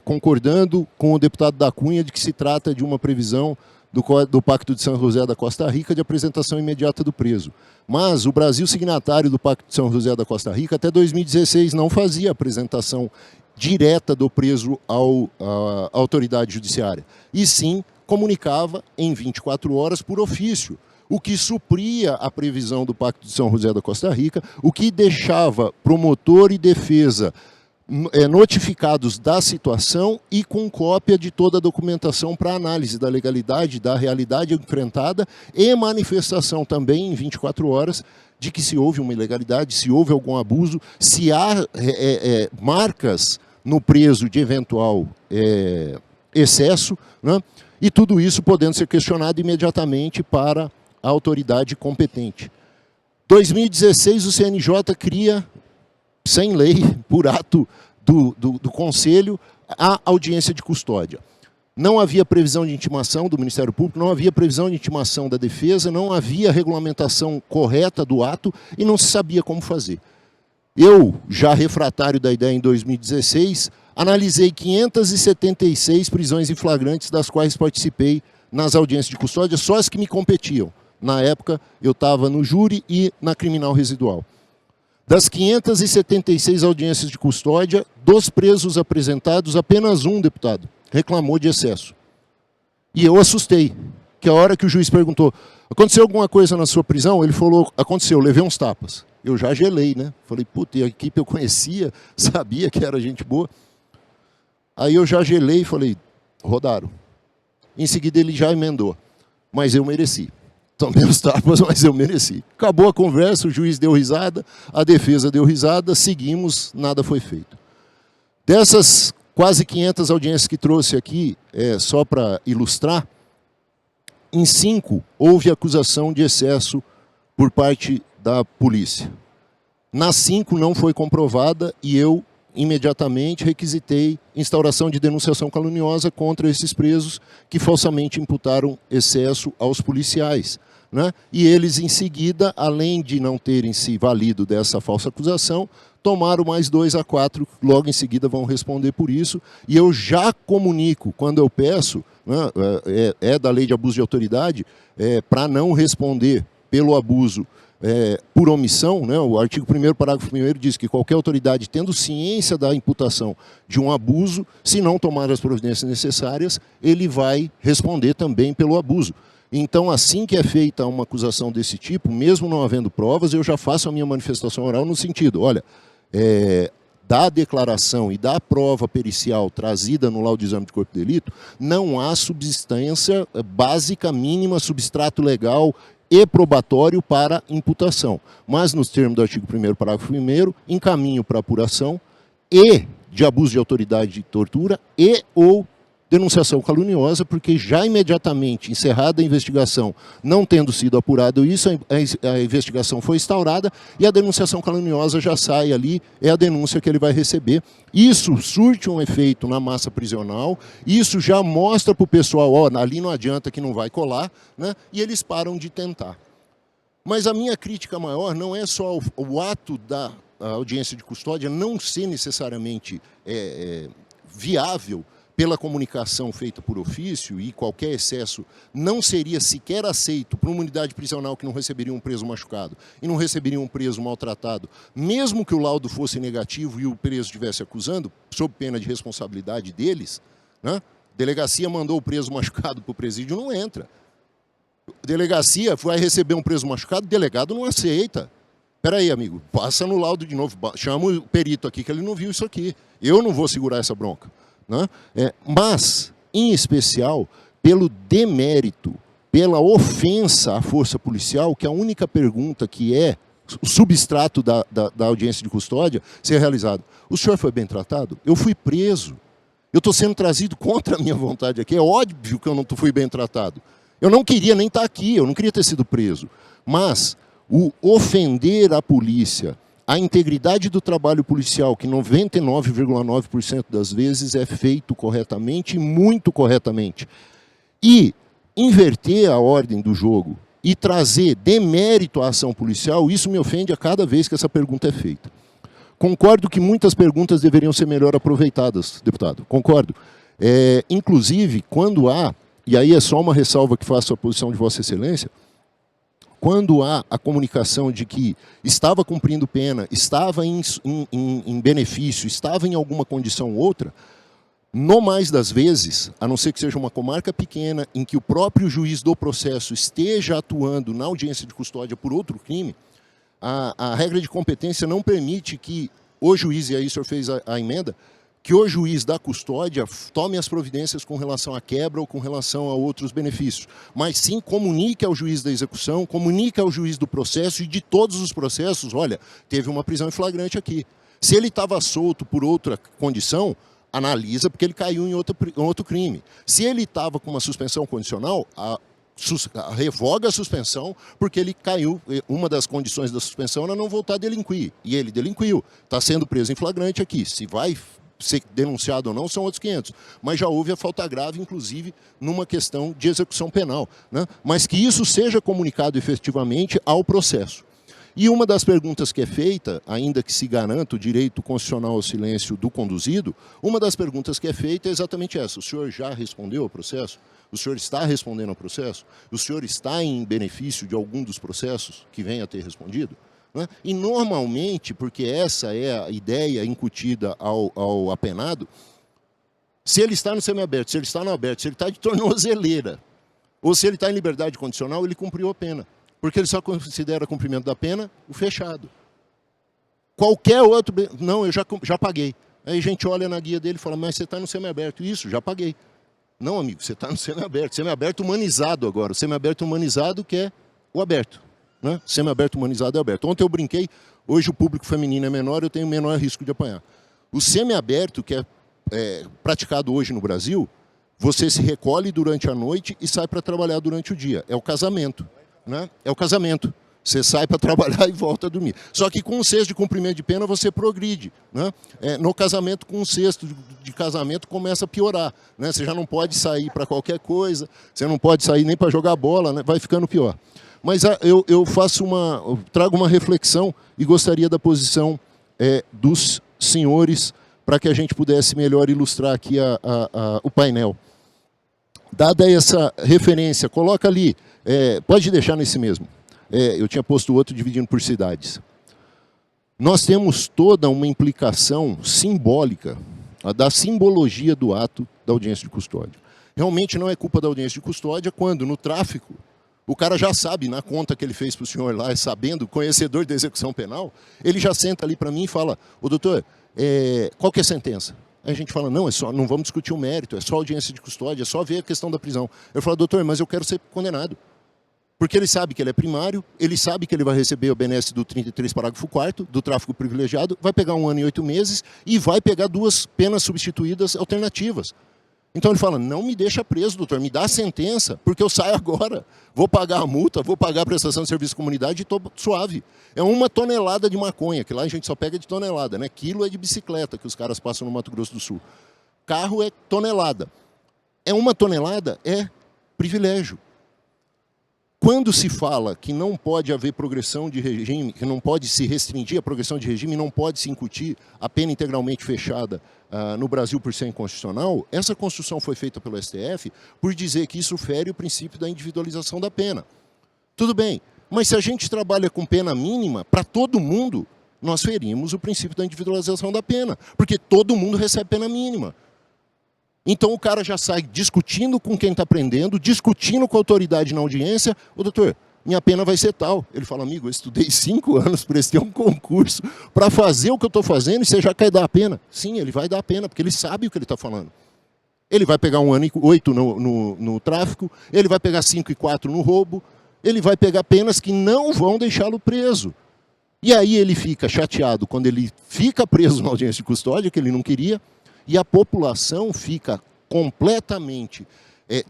concordando com o deputado da Cunha de que se trata de uma previsão do Pacto de São José da Costa Rica de apresentação imediata do preso. Mas o Brasil, signatário do Pacto de São José da Costa Rica, até 2016 não fazia apresentação direta do preso à autoridade judiciária, e sim comunicava em 24 horas por ofício, o que supria a previsão do Pacto de São José da Costa Rica, o que deixava promotor e defesa notificados da situação e com cópia de toda a documentação para análise da legalidade, da realidade enfrentada e manifestação também em 24 horas de que se houve uma ilegalidade, se houve algum abuso, se há marcas no preso de eventual excesso, né? E tudo isso podendo ser questionado imediatamente para a autoridade competente. 2016, o CNJ cria, sem lei, por ato do Conselho, a audiência de custódia. Não havia previsão de intimação do Ministério Público, não havia previsão de intimação da defesa, não havia regulamentação correta do ato e não se sabia como fazer. Eu, já refratário da ideia em 2016, analisei 576 prisões em flagrantes, das quais participei nas audiências de custódia, só as que me competiam. Na época, eu estava no júri e na criminal residual. Das 576 audiências de custódia, dos presos apresentados, apenas um, deputado, reclamou de excesso. E eu assustei, que a hora que o juiz perguntou, aconteceu alguma coisa na sua prisão? Ele falou, aconteceu, levei uns tapas. Eu já gelei, né? Falei, puta, a equipe eu conhecia, sabia que era gente boa. Aí eu já gelei e falei, rodaram. Em seguida ele já emendou, mas eu mereci. Tomei os tapas, mas eu mereci. Acabou a conversa, o juiz deu risada, a defesa deu risada, seguimos, nada foi feito. Dessas quase 500 audiências que trouxe aqui, só para ilustrar, em 5 houve acusação de excesso por parte da polícia. Nas 5 não foi comprovada e eu imediatamente requisitei instauração de denunciação caluniosa contra esses presos que falsamente imputaram excesso aos policiais, né? E eles, em seguida, além de não terem se valido dessa falsa acusação, tomaram mais 2 a 4, logo em seguida vão responder por isso. E eu já comunico, quando eu peço, né, da lei de abuso de autoridade, para não responder pelo abuso por omissão, né? O artigo 1º, parágrafo 1º diz que qualquer autoridade, tendo ciência da imputação de um abuso, se não tomar as providências necessárias, ele vai responder também pelo abuso. Então, assim que é feita uma acusação desse tipo, mesmo não havendo provas, eu já faço a minha manifestação oral no sentido, olha, da declaração e da prova pericial trazida no laudo de exame de corpo de delito, não há substância básica, mínima, substrato legal e probatório para imputação. Mas, nos termos do artigo 1º, parágrafo 1º, encaminho para apuração e de abuso de autoridade e tortura e ou denunciação caluniosa, porque já imediatamente encerrada a investigação, não tendo sido apurado isso, a investigação foi instaurada e a denunciação caluniosa já sai ali, é a denúncia que ele vai receber. Isso surte um efeito na massa prisional, isso já mostra para o pessoal, ó, ali não adianta que não vai colar, né? E eles param de tentar. Mas a minha crítica maior não é só o ato da audiência de custódia não ser necessariamente viável pela comunicação feita por ofício, e qualquer excesso não seria sequer aceito por uma unidade prisional que não receberia um preso machucado e não receberia um preso maltratado, mesmo que o laudo fosse negativo e o preso estivesse acusando, sob pena de responsabilidade deles, né? Delegacia mandou o preso machucado para o presídio, não entra. Delegacia vai receber um preso machucado, delegado não aceita. Espera aí, amigo, passa no laudo de novo, chama o perito aqui que ele não viu isso aqui. Eu não vou segurar essa bronca. Né? Mas, em especial, pelo demérito, pela ofensa à força policial, que é a única pergunta que é o substrato da audiência de custódia ser realizado. O senhor foi bem tratado? Eu fui preso. Eu estou sendo trazido contra a minha vontade aqui. É óbvio que eu não fui bem tratado. Eu não queria nem estar aqui, eu não queria ter sido preso. Mas o ofender a polícia, a integridade do trabalho policial, que 99,9% das vezes é feito corretamente, muito corretamente, e inverter a ordem do jogo e trazer demérito à ação policial, isso me ofende a cada vez que essa pergunta é feita. Concordo que muitas perguntas deveriam ser melhor aproveitadas, deputado, concordo. Inclusive, quando há, e aí é só uma ressalva que faço à posição de Vossa Excelência, quando há a comunicação de que estava cumprindo pena, estava em benefício, estava em alguma condição ou outra, no mais das vezes, a não ser que seja uma comarca pequena, em que o próprio juiz do processo esteja atuando na audiência de custódia por outro crime, a regra de competência não permite que o juiz, e aí o senhor fez a emenda, que o juiz da custódia tome as providências com relação à quebra ou com relação a outros benefícios, mas sim comunique ao juiz da execução, comunique ao juiz do processo e de todos os processos, olha, teve uma prisão em flagrante aqui. Se ele estava solto por outra condição, analisa porque ele caiu em outro crime. Se ele estava com uma suspensão condicional, revoga a suspensão porque ele caiu, uma das condições da suspensão era não voltar a delinquir, e ele delinquiu, está sendo preso em flagrante aqui. Se vai ser denunciado ou não, são outros 500. Mas já houve a falta grave, inclusive, numa questão de execução penal, né? Mas que isso seja comunicado efetivamente ao processo. E uma das perguntas que é feita, ainda que se garanta o direito constitucional ao silêncio do conduzido, uma das perguntas que é feita é exatamente essa. O senhor já respondeu ao processo? O senhor está respondendo ao processo? O senhor está em benefício de algum dos processos que venha a ter respondido? E normalmente, porque essa é a ideia incutida ao apenado, se ele está no semiaberto, se ele está no aberto, se ele está de tornozeleira, ou se ele está em liberdade condicional, ele cumpriu a pena. Porque ele só considera cumprimento da pena o fechado. Qualquer outro... Não, eu já paguei. Aí a gente olha na guia dele e fala, mas você está no semiaberto. Isso, já paguei. Não, amigo, você está no semiaberto. Semiaberto humanizado agora. O semiaberto humanizado que é o aberto. Né? Semiaberto humanizado é aberto. Ontem eu brinquei, hoje o público feminino é menor, eu tenho menor risco de apanhar. O semiaberto, que é praticado hoje no Brasil, você se recolhe durante a noite e sai para trabalhar durante o dia. É o casamento. Né? É o casamento. Você sai para trabalhar e volta a dormir. Só que com um sexto de cumprimento de pena você progride. Né? No casamento, com um sexto de casamento começa a piorar. Né? Você já não pode sair para qualquer coisa, você não pode sair nem para jogar bola, né? Vai ficando pior. Mas eu trago uma reflexão e gostaria da posição dos senhores para que a gente pudesse melhor ilustrar aqui o painel. Dada essa referência, coloca ali, pode deixar nesse mesmo. Eu tinha posto o outro dividindo por cidades. Nós temos toda uma implicação simbólica da simbologia do ato da audiência de custódia. Realmente não é culpa da audiência de custódia quando, no tráfico, o cara já sabe, na conta que ele fez para o senhor lá, sabendo, conhecedor da execução penal, ele já senta ali para mim e fala, ô doutor, qual que é a sentença? Aí a gente fala, não, não vamos discutir o mérito, é só audiência de custódia, é só ver a questão da prisão. Eu falo, doutor, mas eu quero ser condenado. Porque ele sabe que ele é primário, ele sabe que ele vai receber o benesse do 33, parágrafo 4º, do tráfico privilegiado, vai pegar 1 ano e 8 meses e vai pegar 2 penas substituídas alternativas. Então ele fala, não me deixa preso, doutor, me dá a sentença, porque eu saio agora, vou pagar a multa, vou pagar a prestação de serviço de comunidade e estou suave. É 1 tonelada de maconha, que lá a gente só pega de tonelada, né? Quilo é de bicicleta que os caras passam no Mato Grosso do Sul. Carro é tonelada. 1 tonelada é privilégio. Quando se fala que não pode haver progressão de regime, que não pode se restringir a progressão de regime, não pode se incutir a pena integralmente fechada no Brasil por ser inconstitucional, essa construção foi feita pelo STF por dizer que isso fere o princípio da individualização da pena. Tudo bem, mas se a gente trabalha com pena mínima, para todo mundo, nós ferimos o princípio da individualização da pena, porque todo mundo recebe pena mínima. Então o cara já sai discutindo com quem está prendendo, discutindo com a autoridade na audiência. Ô doutor, minha pena vai ser tal. Ele fala, amigo, eu estudei 5 anos, prestei um concurso para fazer o que eu estou fazendo e você já quer dar a pena. Sim, ele vai dar a pena, porque ele sabe o que ele está falando. Ele vai pegar 1 ano e 8 no tráfico, ele vai pegar 5 e 4 no roubo, ele vai pegar penas que não vão deixá-lo preso. E aí ele fica chateado quando ele fica preso na audiência de custódia, que ele não queria, e a população fica completamente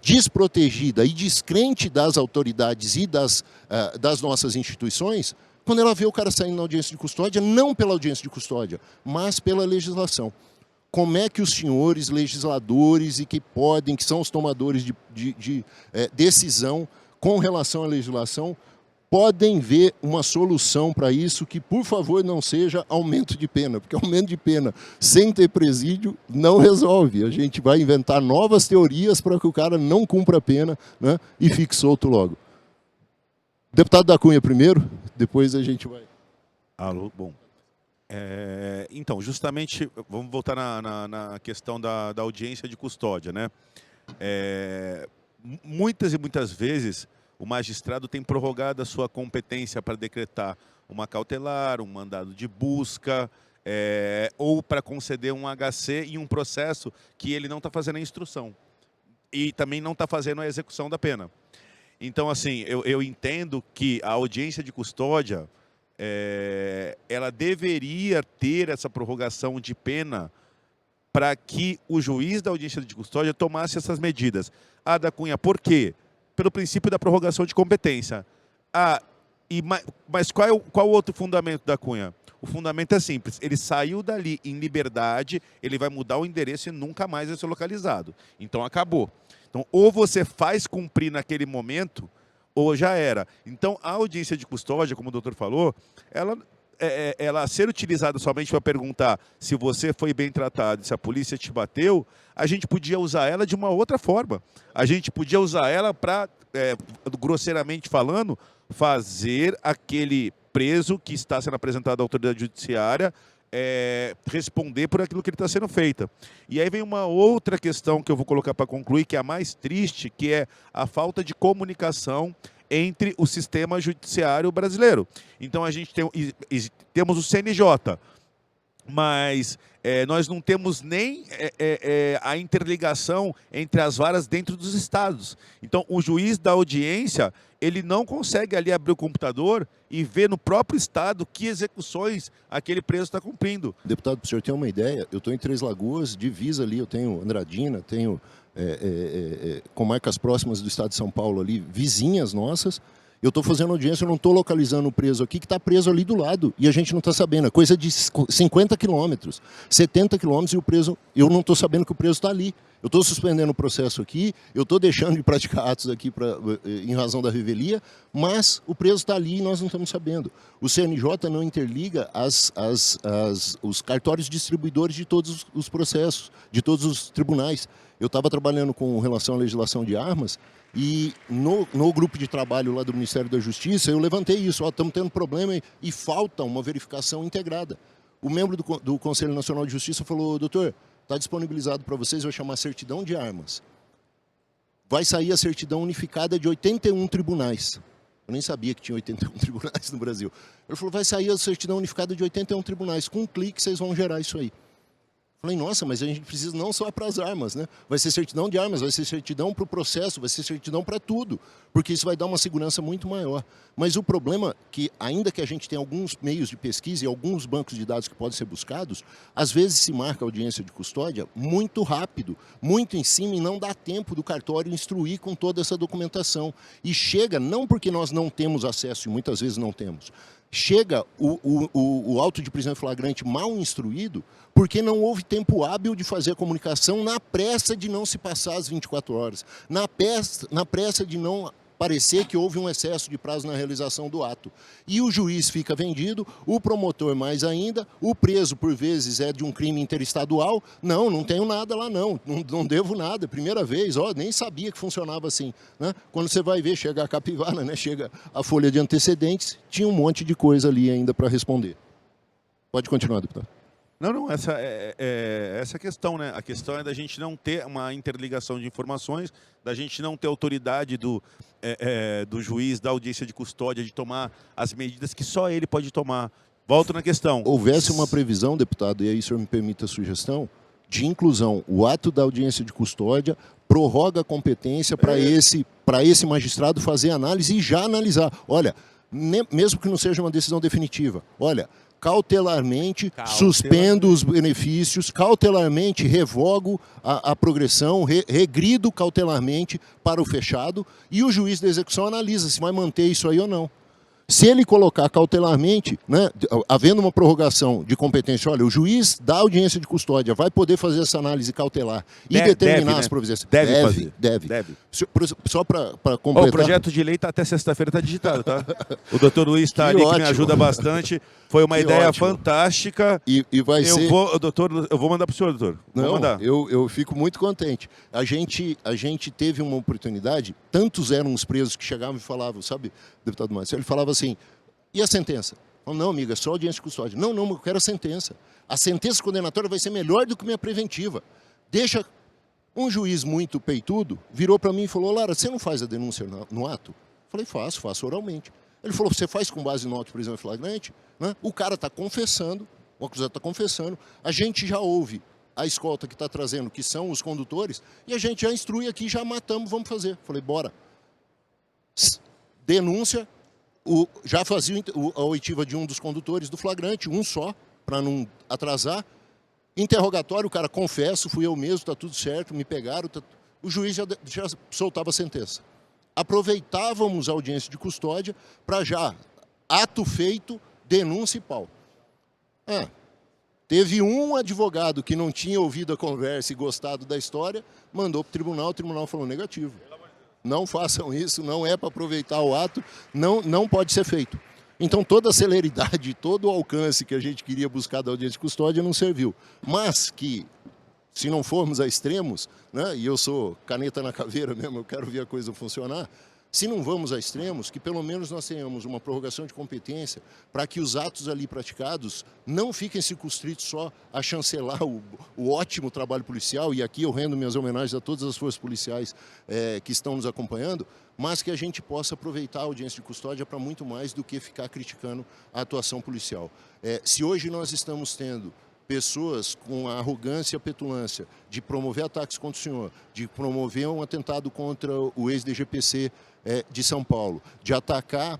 desprotegida e descrente das autoridades e das nossas instituições, quando ela vê o cara saindo na audiência de custódia, não pela audiência de custódia, mas pela legislação. Como é que os senhores legisladores e que são os tomadores de decisão com relação à legislação, podem ver uma solução para isso que, por favor, não seja aumento de pena, porque aumento de pena sem ter presídio não resolve. A gente vai inventar novas teorias para que o cara não cumpra a pena, né, e fique solto logo. Deputado da Cunha primeiro, depois a gente vai... Alô, bom. Então, justamente, vamos voltar na questão da audiência de custódia, né? Muitas e muitas vezes o magistrado tem prorrogado a sua competência para decretar uma cautelar, um mandado de busca, ou para conceder um HC em um processo que ele não está fazendo a instrução e também não está fazendo a execução da pena. Então, assim, eu entendo que a audiência de custódia, ela deveria ter essa prorrogação de pena para que o juiz da audiência de custódia tomasse essas medidas. Da Cunha, por quê? Pelo princípio da prorrogação de competência. Mas qual o outro fundamento da Cunha? O fundamento é simples. Ele saiu dali em liberdade, ele vai mudar o endereço e nunca mais vai ser localizado. Então, acabou. Então, ou você faz cumprir naquele momento, ou já era. Então, a audiência de custódia, como o doutor falou, ela ser utilizada somente para perguntar se você foi bem tratado, se a polícia te bateu, a gente podia usar ela de uma outra forma. A gente podia usar ela para, grosseiramente falando, fazer aquele preso que está sendo apresentado à autoridade judiciária responder por aquilo que ele está sendo feito. E aí vem uma outra questão que eu vou colocar para concluir, que é a mais triste, que é a falta de comunicação entre o sistema judiciário brasileiro. Então, a gente temos o CNJ, mas nós não temos nem a interligação entre as varas dentro dos estados. Então, o juiz da audiência, ele não consegue ali abrir o computador e ver no próprio estado que execuções aquele preso está cumprindo. Deputado, para o senhor ter uma ideia, eu estou em Três Lagoas, divisa ali, eu tenho Andradina, tenho comarcas próximas do estado de São Paulo ali, vizinhas nossas. Eu estou fazendo audiência, eu não estou localizando o preso aqui, que está preso ali do lado, e a gente não está sabendo. É coisa de 50 quilômetros, 70 quilômetros, e o preso, eu não estou sabendo que o preso está ali. Eu estou suspendendo o processo aqui, eu estou deixando de praticar atos aqui em razão da revelia, mas o preso está ali e nós não estamos sabendo. O CNJ não interliga os cartórios distribuidores de todos os processos, de todos os tribunais. Eu estava trabalhando com relação à legislação de armas, e no grupo de trabalho lá do Ministério da Justiça, eu levantei isso, estamos tendo problema e falta uma verificação integrada. O membro do Conselho Nacional de Justiça falou, doutor, está disponibilizado para vocês, vai chamar certidão de armas. Vai sair a certidão unificada de 81 tribunais. Eu nem sabia que tinha 81 tribunais no Brasil. Ele falou, vai sair a certidão unificada de 81 tribunais, com um clique vocês vão gerar isso aí. Falei, nossa, mas a gente precisa não só para as armas, né? Vai ser certidão de armas, vai ser certidão para o processo, vai ser certidão para tudo, porque isso vai dar uma segurança muito maior. Mas o problema é que, ainda que a gente tenha alguns meios de pesquisa e alguns bancos de dados que podem ser buscados, às vezes se marca a audiência de custódia muito rápido, muito em cima, e não dá tempo do cartório instruir com toda essa documentação. E chega, não porque nós não temos acesso, e muitas vezes não temos, chega o auto de prisão em flagrante mal instruído porque não houve tempo hábil de fazer a comunicação, na pressa de não se passar as 24 horas, na pressa de não parecer que houve um excesso de prazo na realização do ato. E o juiz fica vendido, o promotor mais ainda, o preso por vezes é de um crime interestadual, não tenho nada lá não devo nada, primeira vez, nem sabia que funcionava assim. Né? Quando você vai ver, chega a capivara, né? Chega a folha de antecedentes, tinha um monte de coisa ali ainda para responder. Pode continuar, deputado. Não, essa é a questão, né? A questão é da gente não ter uma interligação de informações, da gente não ter autoridade do juiz da audiência de custódia de tomar as medidas que só ele pode tomar. Volto na questão. Houvesse uma previsão, deputado, e aí o senhor me permite a sugestão, de inclusão, o ato da audiência de custódia prorroga a competência para esse magistrado fazer análise e já analisar. Olha, mesmo que não seja uma decisão definitiva, olha, cautelarmente suspendo os benefícios, cautelarmente revogo a progressão, regrido cautelarmente para o fechado, e o juiz da execução analisa se vai manter isso aí ou não. Se ele colocar cautelarmente, né, havendo uma prorrogação de competência, olha, o juiz da audiência de custódia vai poder fazer essa análise cautelar e determinar as providências. Deve. Só para completar. O projeto de lei até sexta-feira está digitado, tá? O doutor Luiz está ali, que me ajuda bastante. Foi uma ideia fantástica. E vai ser... Eu vou mandar para o senhor, doutor. Vou mandar. Eu fico muito contente. A gente teve uma oportunidade, tantos eram os presos que chegavam e falavam, sabe, deputado Márcio, ele falava assim, e a sentença? Não, amiga, é só audiência de custódia. Não, eu quero a sentença. A sentença condenatória vai ser melhor do que minha preventiva. Deixa... Um juiz muito peitudo virou para mim e falou, Lara, você não faz a denúncia no ato? Eu falei, faço oralmente. Ele falou, você faz com base no auto de prisão em flagrante? Né? O cara está confessando, O acusado está confessando, a gente já ouve a escolta que está trazendo, que são os condutores, e a gente já instrui aqui, já matamos, vamos fazer. Falei, bora. Denúncia, já fazia a oitiva de um dos condutores do flagrante, um só, para não atrasar. Interrogatório, o cara, confesso, fui eu mesmo, está tudo certo, me pegaram. O juiz já soltava a sentença. Aproveitávamos a audiência de custódia para já, ato feito, denúncia e pau. Teve um advogado que não tinha ouvido a conversa e gostado da história, mandou para o tribunal falou negativo. Não façam isso, não é para aproveitar o ato, não pode ser feito. Então toda a celeridade, todo o alcance que a gente queria buscar da audiência de custódia não serviu. Mas que, se não formos a extremos, né, e eu sou caneta na caveira mesmo, eu quero ver a coisa funcionar, se não vamos a extremos, que pelo menos nós tenhamos uma prorrogação de competência para que os atos ali praticados não fiquem circunscritos só a chancelar o ótimo trabalho policial, e aqui eu rendo minhas homenagens a todas as forças policiais que estão nos acompanhando, mas que a gente possa aproveitar a audiência de custódia para muito mais do que ficar criticando a atuação policial. Se hoje nós estamos tendo pessoas com a arrogância e a petulância de promover ataques contra o senhor, de promover um atentado contra o ex-DGPC de São Paulo, de atacar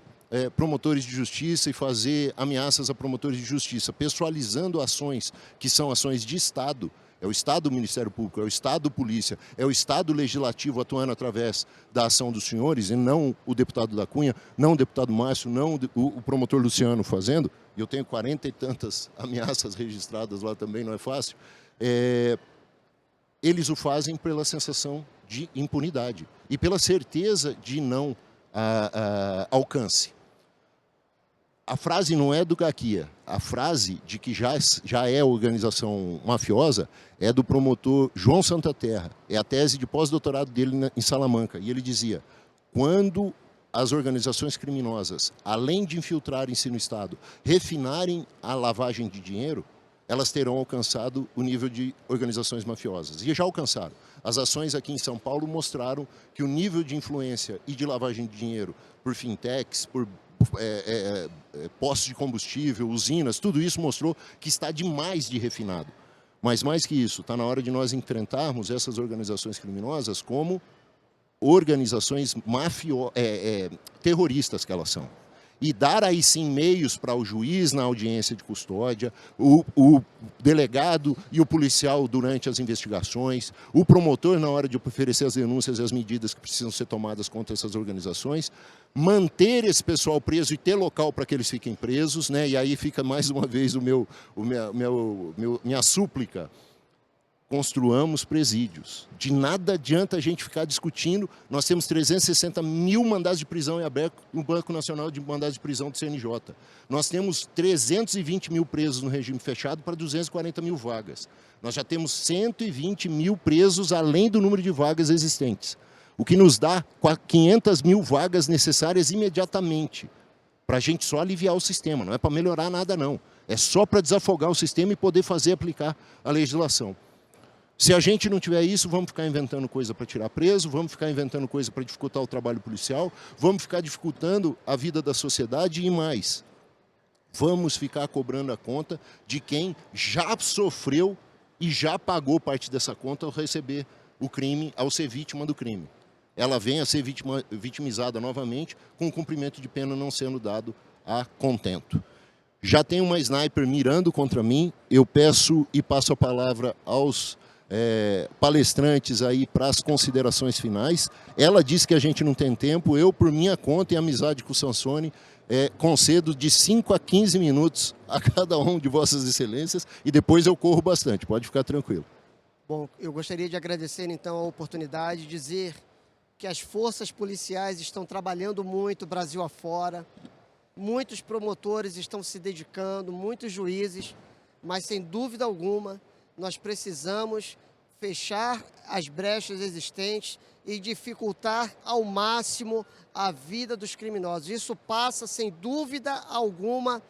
promotores de justiça e fazer ameaças a promotores de justiça, pessoalizando ações que são ações de Estado. É o Estado do Ministério Público, é o Estado do Polícia, é o Estado Legislativo atuando através da ação dos senhores, e não o deputado da Cunha, não o deputado Márcio, não o promotor Luciano fazendo. E eu tenho 40 e tantas ameaças registradas lá também, não é fácil. Eles o fazem pela sensação de impunidade e pela certeza de não alcance. A frase não é do Gaquia, a frase de que já é organização mafiosa é do promotor João Santaterra, é a tese de pós-doutorado dele em Salamanca, e ele dizia, quando as organizações criminosas, além de infiltrarem-se no Estado, refinarem a lavagem de dinheiro, elas terão alcançado o nível de organizações mafiosas. E já alcançaram. As ações aqui em São Paulo mostraram que o nível de influência e de lavagem de dinheiro por fintechs, por postos de combustível, usinas, tudo isso mostrou que está demais de refinado. Mas mais que isso, está na hora de nós enfrentarmos essas organizações criminosas como organizações terroristas que elas são. E dar aí sim meios para o juiz na audiência de custódia, o delegado e o policial durante as investigações, o promotor na hora de oferecer as denúncias e as medidas que precisam ser tomadas contra essas organizações, manter esse pessoal preso e ter local para que eles fiquem presos, né? E aí fica mais uma vez minha súplica. Construamos presídios. De nada adianta a gente ficar discutindo. Nós temos 360 mil mandados de prisão em aberto no Banco Nacional de Mandados de Prisão do CNJ. Nós temos 320 mil presos no regime fechado para 240 mil vagas. Nós já temos 120 mil presos além do número de vagas existentes. O que nos dá 500 mil vagas necessárias imediatamente para a gente só aliviar o sistema. Não é para melhorar nada, não. É só para desafogar o sistema e poder aplicar a legislação. Se a gente não tiver isso, vamos ficar inventando coisa para tirar preso, vamos ficar inventando coisa para dificultar o trabalho policial, vamos ficar dificultando a vida da sociedade e mais. Vamos ficar cobrando a conta de quem já sofreu e já pagou parte dessa conta ao receber o crime, ao ser vítima do crime. Ela vem a ser vitimizada novamente, com o cumprimento de pena não sendo dado a contento. Já tem uma sniper mirando contra mim, eu peço e passo a palavra aos palestrantes aí para as considerações finais. Ela disse que a gente não tem tempo, eu, por minha conta e amizade com o Sansone, concedo de 5 a 15 minutos a cada um de vossas excelências e depois eu corro bastante, pode ficar tranquilo. Bom, eu gostaria de agradecer então a oportunidade de dizer que as forças policiais estão trabalhando muito Brasil afora, muitos promotores estão se dedicando, muitos juízes, mas sem dúvida alguma nós precisamos fechar as brechas existentes e dificultar ao máximo a vida dos criminosos. Isso passa, sem dúvida alguma,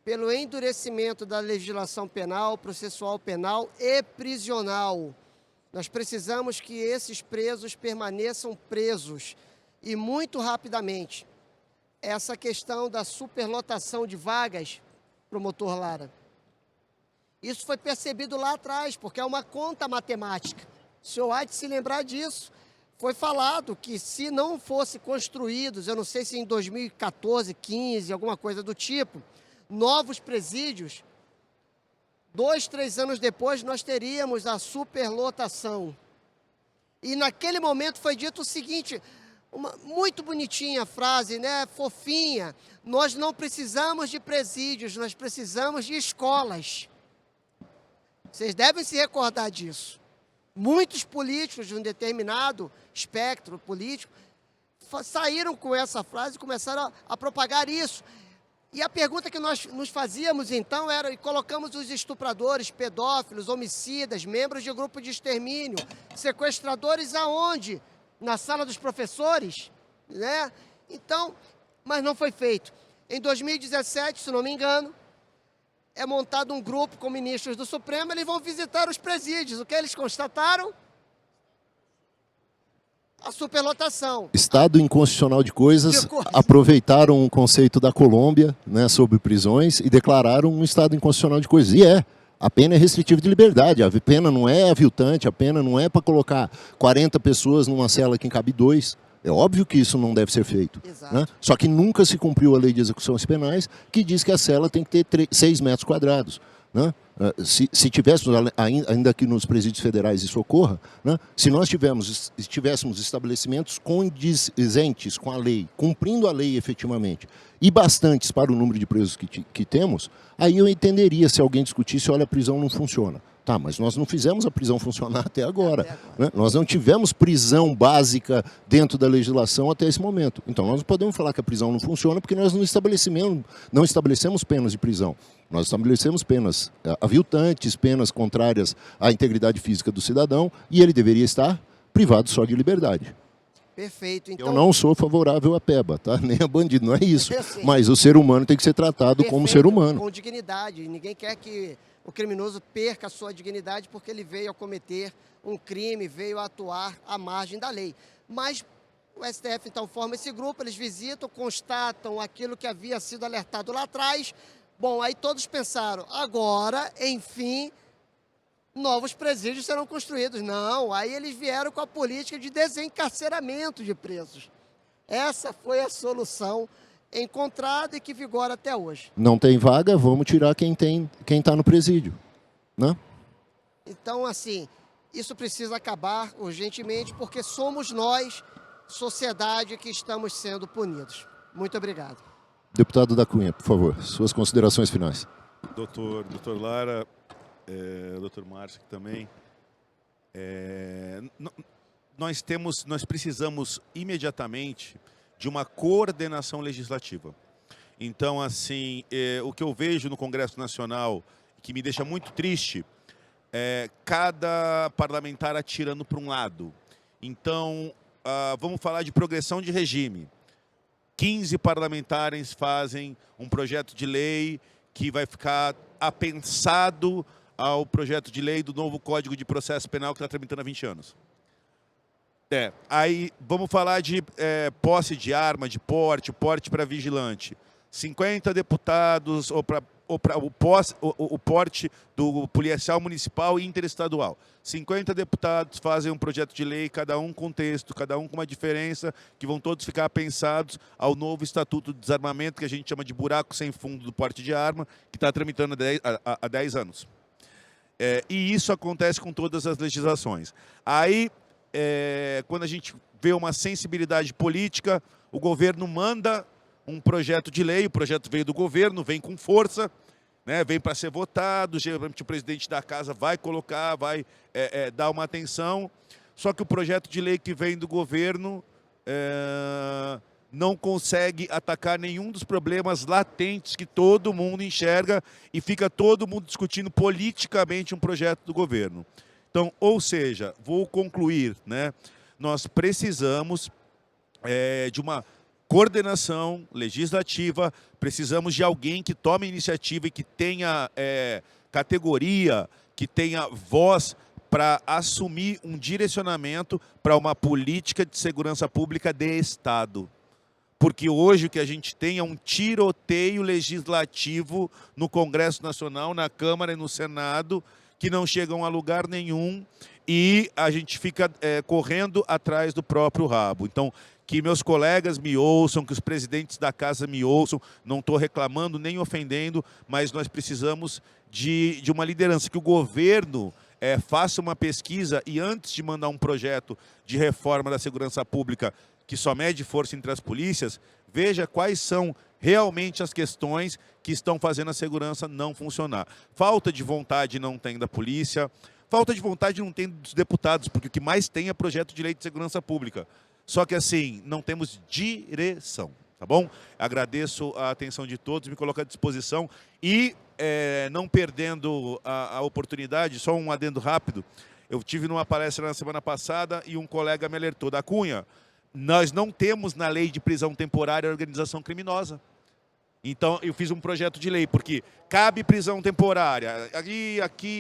pelo endurecimento da legislação penal, processual penal e prisional. Nós precisamos que esses presos permaneçam presos e muito rapidamente. Essa questão da superlotação de vagas, promotor Lara, Isso foi percebido lá atrás, porque é uma conta matemática. O senhor há de se lembrar disso. Foi falado que se não fosse construídos, eu não sei se em 2014, 15, alguma coisa do tipo, novos presídios, 2, 3 anos depois nós teríamos a superlotação. E naquele momento foi dito o seguinte, uma muito bonitinha a frase, né, fofinha, nós não precisamos de presídios, nós precisamos de escolas. Vocês devem se recordar disso. Muitos políticos de um determinado espectro político saíram com essa frase e começaram a propagar isso. E a pergunta que nós nos fazíamos então era, e colocamos os estupradores, pedófilos, homicidas, membros de grupo de extermínio, sequestradores aonde? Na sala dos professores, né? Então, mas não foi feito. Em 2017, se não me engano, é montado um grupo com ministros do Supremo, eles vão visitar os presídios. O que eles constataram? A superlotação. Estado inconstitucional de coisas, aproveitaram o conceito da Colômbia, né, sobre prisões e declararam um estado inconstitucional de coisas. E a pena é restritiva de liberdade, a pena não é aviltante, a pena não é para colocar 40 pessoas numa cela que cabe 2. É óbvio que isso não deve ser feito. Né? Só que nunca se cumpriu a lei de execuções penais, que diz que a cela tem que ter 6 metros quadrados. Né? Se tivéssemos, ainda aqui nos presídios federais isso ocorra, né? Se nós tivéssemos estabelecimentos condizentes com a lei, cumprindo a lei efetivamente, e bastantes para o número de presos que temos, aí eu entenderia se alguém discutisse, olha, a prisão não funciona. Tá, mas nós não fizemos a prisão funcionar até agora. Né? Nós não tivemos prisão básica dentro da legislação até esse momento. Então, nós não podemos falar que a prisão não funciona porque nós não estabelecemos penas de prisão. Nós estabelecemos penas aviltantes, penas contrárias à integridade física do cidadão, e ele deveria estar privado só de liberdade. Perfeito. Então, eu não sou favorável à PEBA, tá? Nem a bandido, não é isso. Mas o ser humano tem que ser tratado como ser humano. Com dignidade. Ninguém quer que o criminoso perca a sua dignidade porque ele veio a cometer um crime, veio a atuar à margem da lei. Mas o STF, então, forma esse grupo, eles visitam, constatam aquilo que havia sido alertado lá atrás. Bom, aí todos pensaram, agora, enfim, novos presídios serão construídos. Não, aí eles vieram com a política de desencarceramento de presos. Essa foi a solução encontrada e que vigora até hoje. Não tem vaga, vamos tirar quem está no presídio. Né? Então, assim, isso precisa acabar urgentemente, porque somos nós, sociedade, que estamos sendo punidos. Muito obrigado. Deputado da Cunha, por favor, suas considerações finais. Doutor Lara, doutor Márcio também, nós precisamos imediatamente de uma coordenação legislativa. Então, assim, o que eu vejo no Congresso Nacional, que me deixa muito triste, é cada parlamentar atirando para um lado. Então, vamos falar de progressão de regime. 15 parlamentares fazem um projeto de lei que vai ficar apensado ao projeto de lei do novo Código de Processo Penal que está tramitando há 20 anos. Aí vamos falar de posse de arma, de porte para vigilante. 50 deputados ou para o porte do policial municipal e interestadual. 50 deputados fazem um projeto de lei, cada um com texto, cada um com uma diferença, que vão todos ficar pensados ao novo Estatuto de Desarmamento, que a gente chama de buraco sem fundo do porte de arma, que está tramitando há 10 anos. E isso acontece com todas as legislações. Aí, quando a gente vê uma sensibilidade política, o governo manda um projeto de lei, o projeto veio do governo, vem com força, né, vem para ser votado, geralmente o presidente da casa vai colocar, vai dar uma atenção, só que o projeto de lei que vem do governo não consegue atacar nenhum dos problemas latentes que todo mundo enxerga e fica todo mundo discutindo politicamente um projeto do governo. Então, ou seja, vou concluir, né, nós precisamos de uma coordenação legislativa, precisamos de alguém que tome iniciativa e que tenha categoria, que tenha voz para assumir um direcionamento para uma política de segurança pública de Estado. porque hoje o que a gente tem é um tiroteio legislativo no Congresso Nacional, na Câmara e no Senado, que não chegam a lugar nenhum e a gente fica correndo atrás do próprio rabo. Então, que meus colegas me ouçam, que os presidentes da casa me ouçam, não estou reclamando nem ofendendo, mas nós precisamos de uma liderança, que o governo faça uma pesquisa e antes de mandar um projeto de reforma da segurança pública que só mede força entre as polícias, veja quais são realmente as questões que estão fazendo a segurança não funcionar. Falta de vontade não tem da polícia, falta de vontade não tem dos deputados, porque o que mais tem é projeto de lei de segurança pública. Só que assim, não temos direção, tá bom? Agradeço a atenção de todos, me coloco à disposição e não perdendo a oportunidade, só um adendo rápido, eu tive numa palestra na semana passada e um colega me alertou: da Cunha, nós não temos na lei de prisão temporária organização criminosa. Então, eu fiz um projeto de lei, porque cabe prisão temporária, aqui,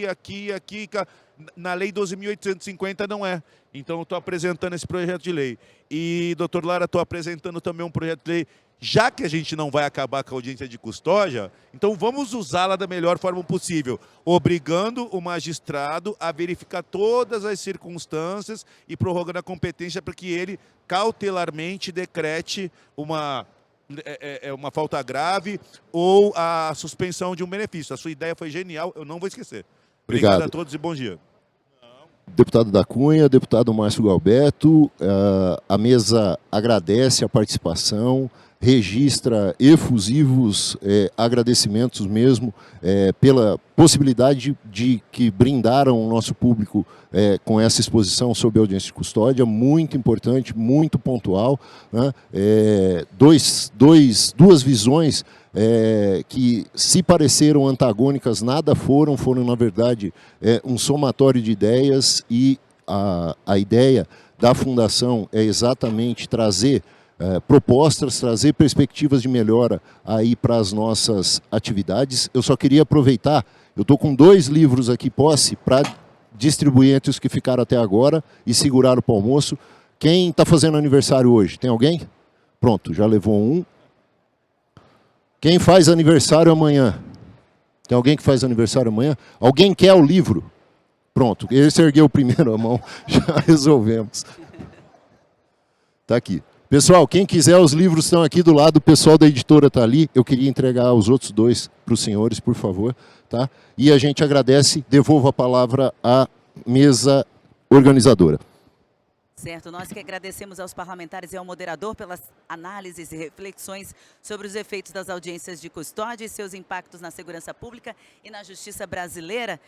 na lei 12.850 não é. Então, eu estou apresentando esse projeto de lei. E, doutor Lara, estou apresentando também um projeto de lei, já que a gente não vai acabar com a audiência de custódia, então vamos usá-la da melhor forma possível, obrigando o magistrado a verificar todas as circunstâncias e prorrogando a competência para que ele cautelarmente decrete uma falta grave ou a suspensão de um benefício. A sua ideia foi genial, eu não vou esquecer. Obrigado a todos e bom dia. Deputado da Cunha, deputado Márcio Galberto, a mesa agradece a participação, registra efusivos agradecimentos mesmo pela possibilidade de que brindaram o nosso público com essa exposição sobre audiência de custódia, muito importante, muito pontual, né? Duas visões que se pareceram antagônicas, nada foram na verdade um somatório de ideias e a ideia da Fundação é exatamente trazer propostas, trazer perspectivas de melhora aí para as nossas atividades. Eu só queria aproveitar, eu estou com 2 livros aqui posse para distribuir entre os que ficaram até agora e seguraram para o almoço. Quem está fazendo aniversário hoje? Tem alguém? Pronto, já levou um. Quem faz aniversário amanhã? Tem alguém que faz aniversário amanhã? Alguém quer o livro? Pronto, esse ergueu primeiro a mão, já resolvemos. Está aqui. Pessoal, quem quiser, os livros estão aqui do lado, o pessoal da editora está ali. Eu queria entregar os outros 2 para os senhores, por favor. Tá? E a gente agradece, devolvo a palavra à mesa organizadora. Certo, nós que agradecemos aos parlamentares e ao moderador pelas análises e reflexões sobre os efeitos das audiências de custódia e seus impactos na segurança pública e na justiça brasileira.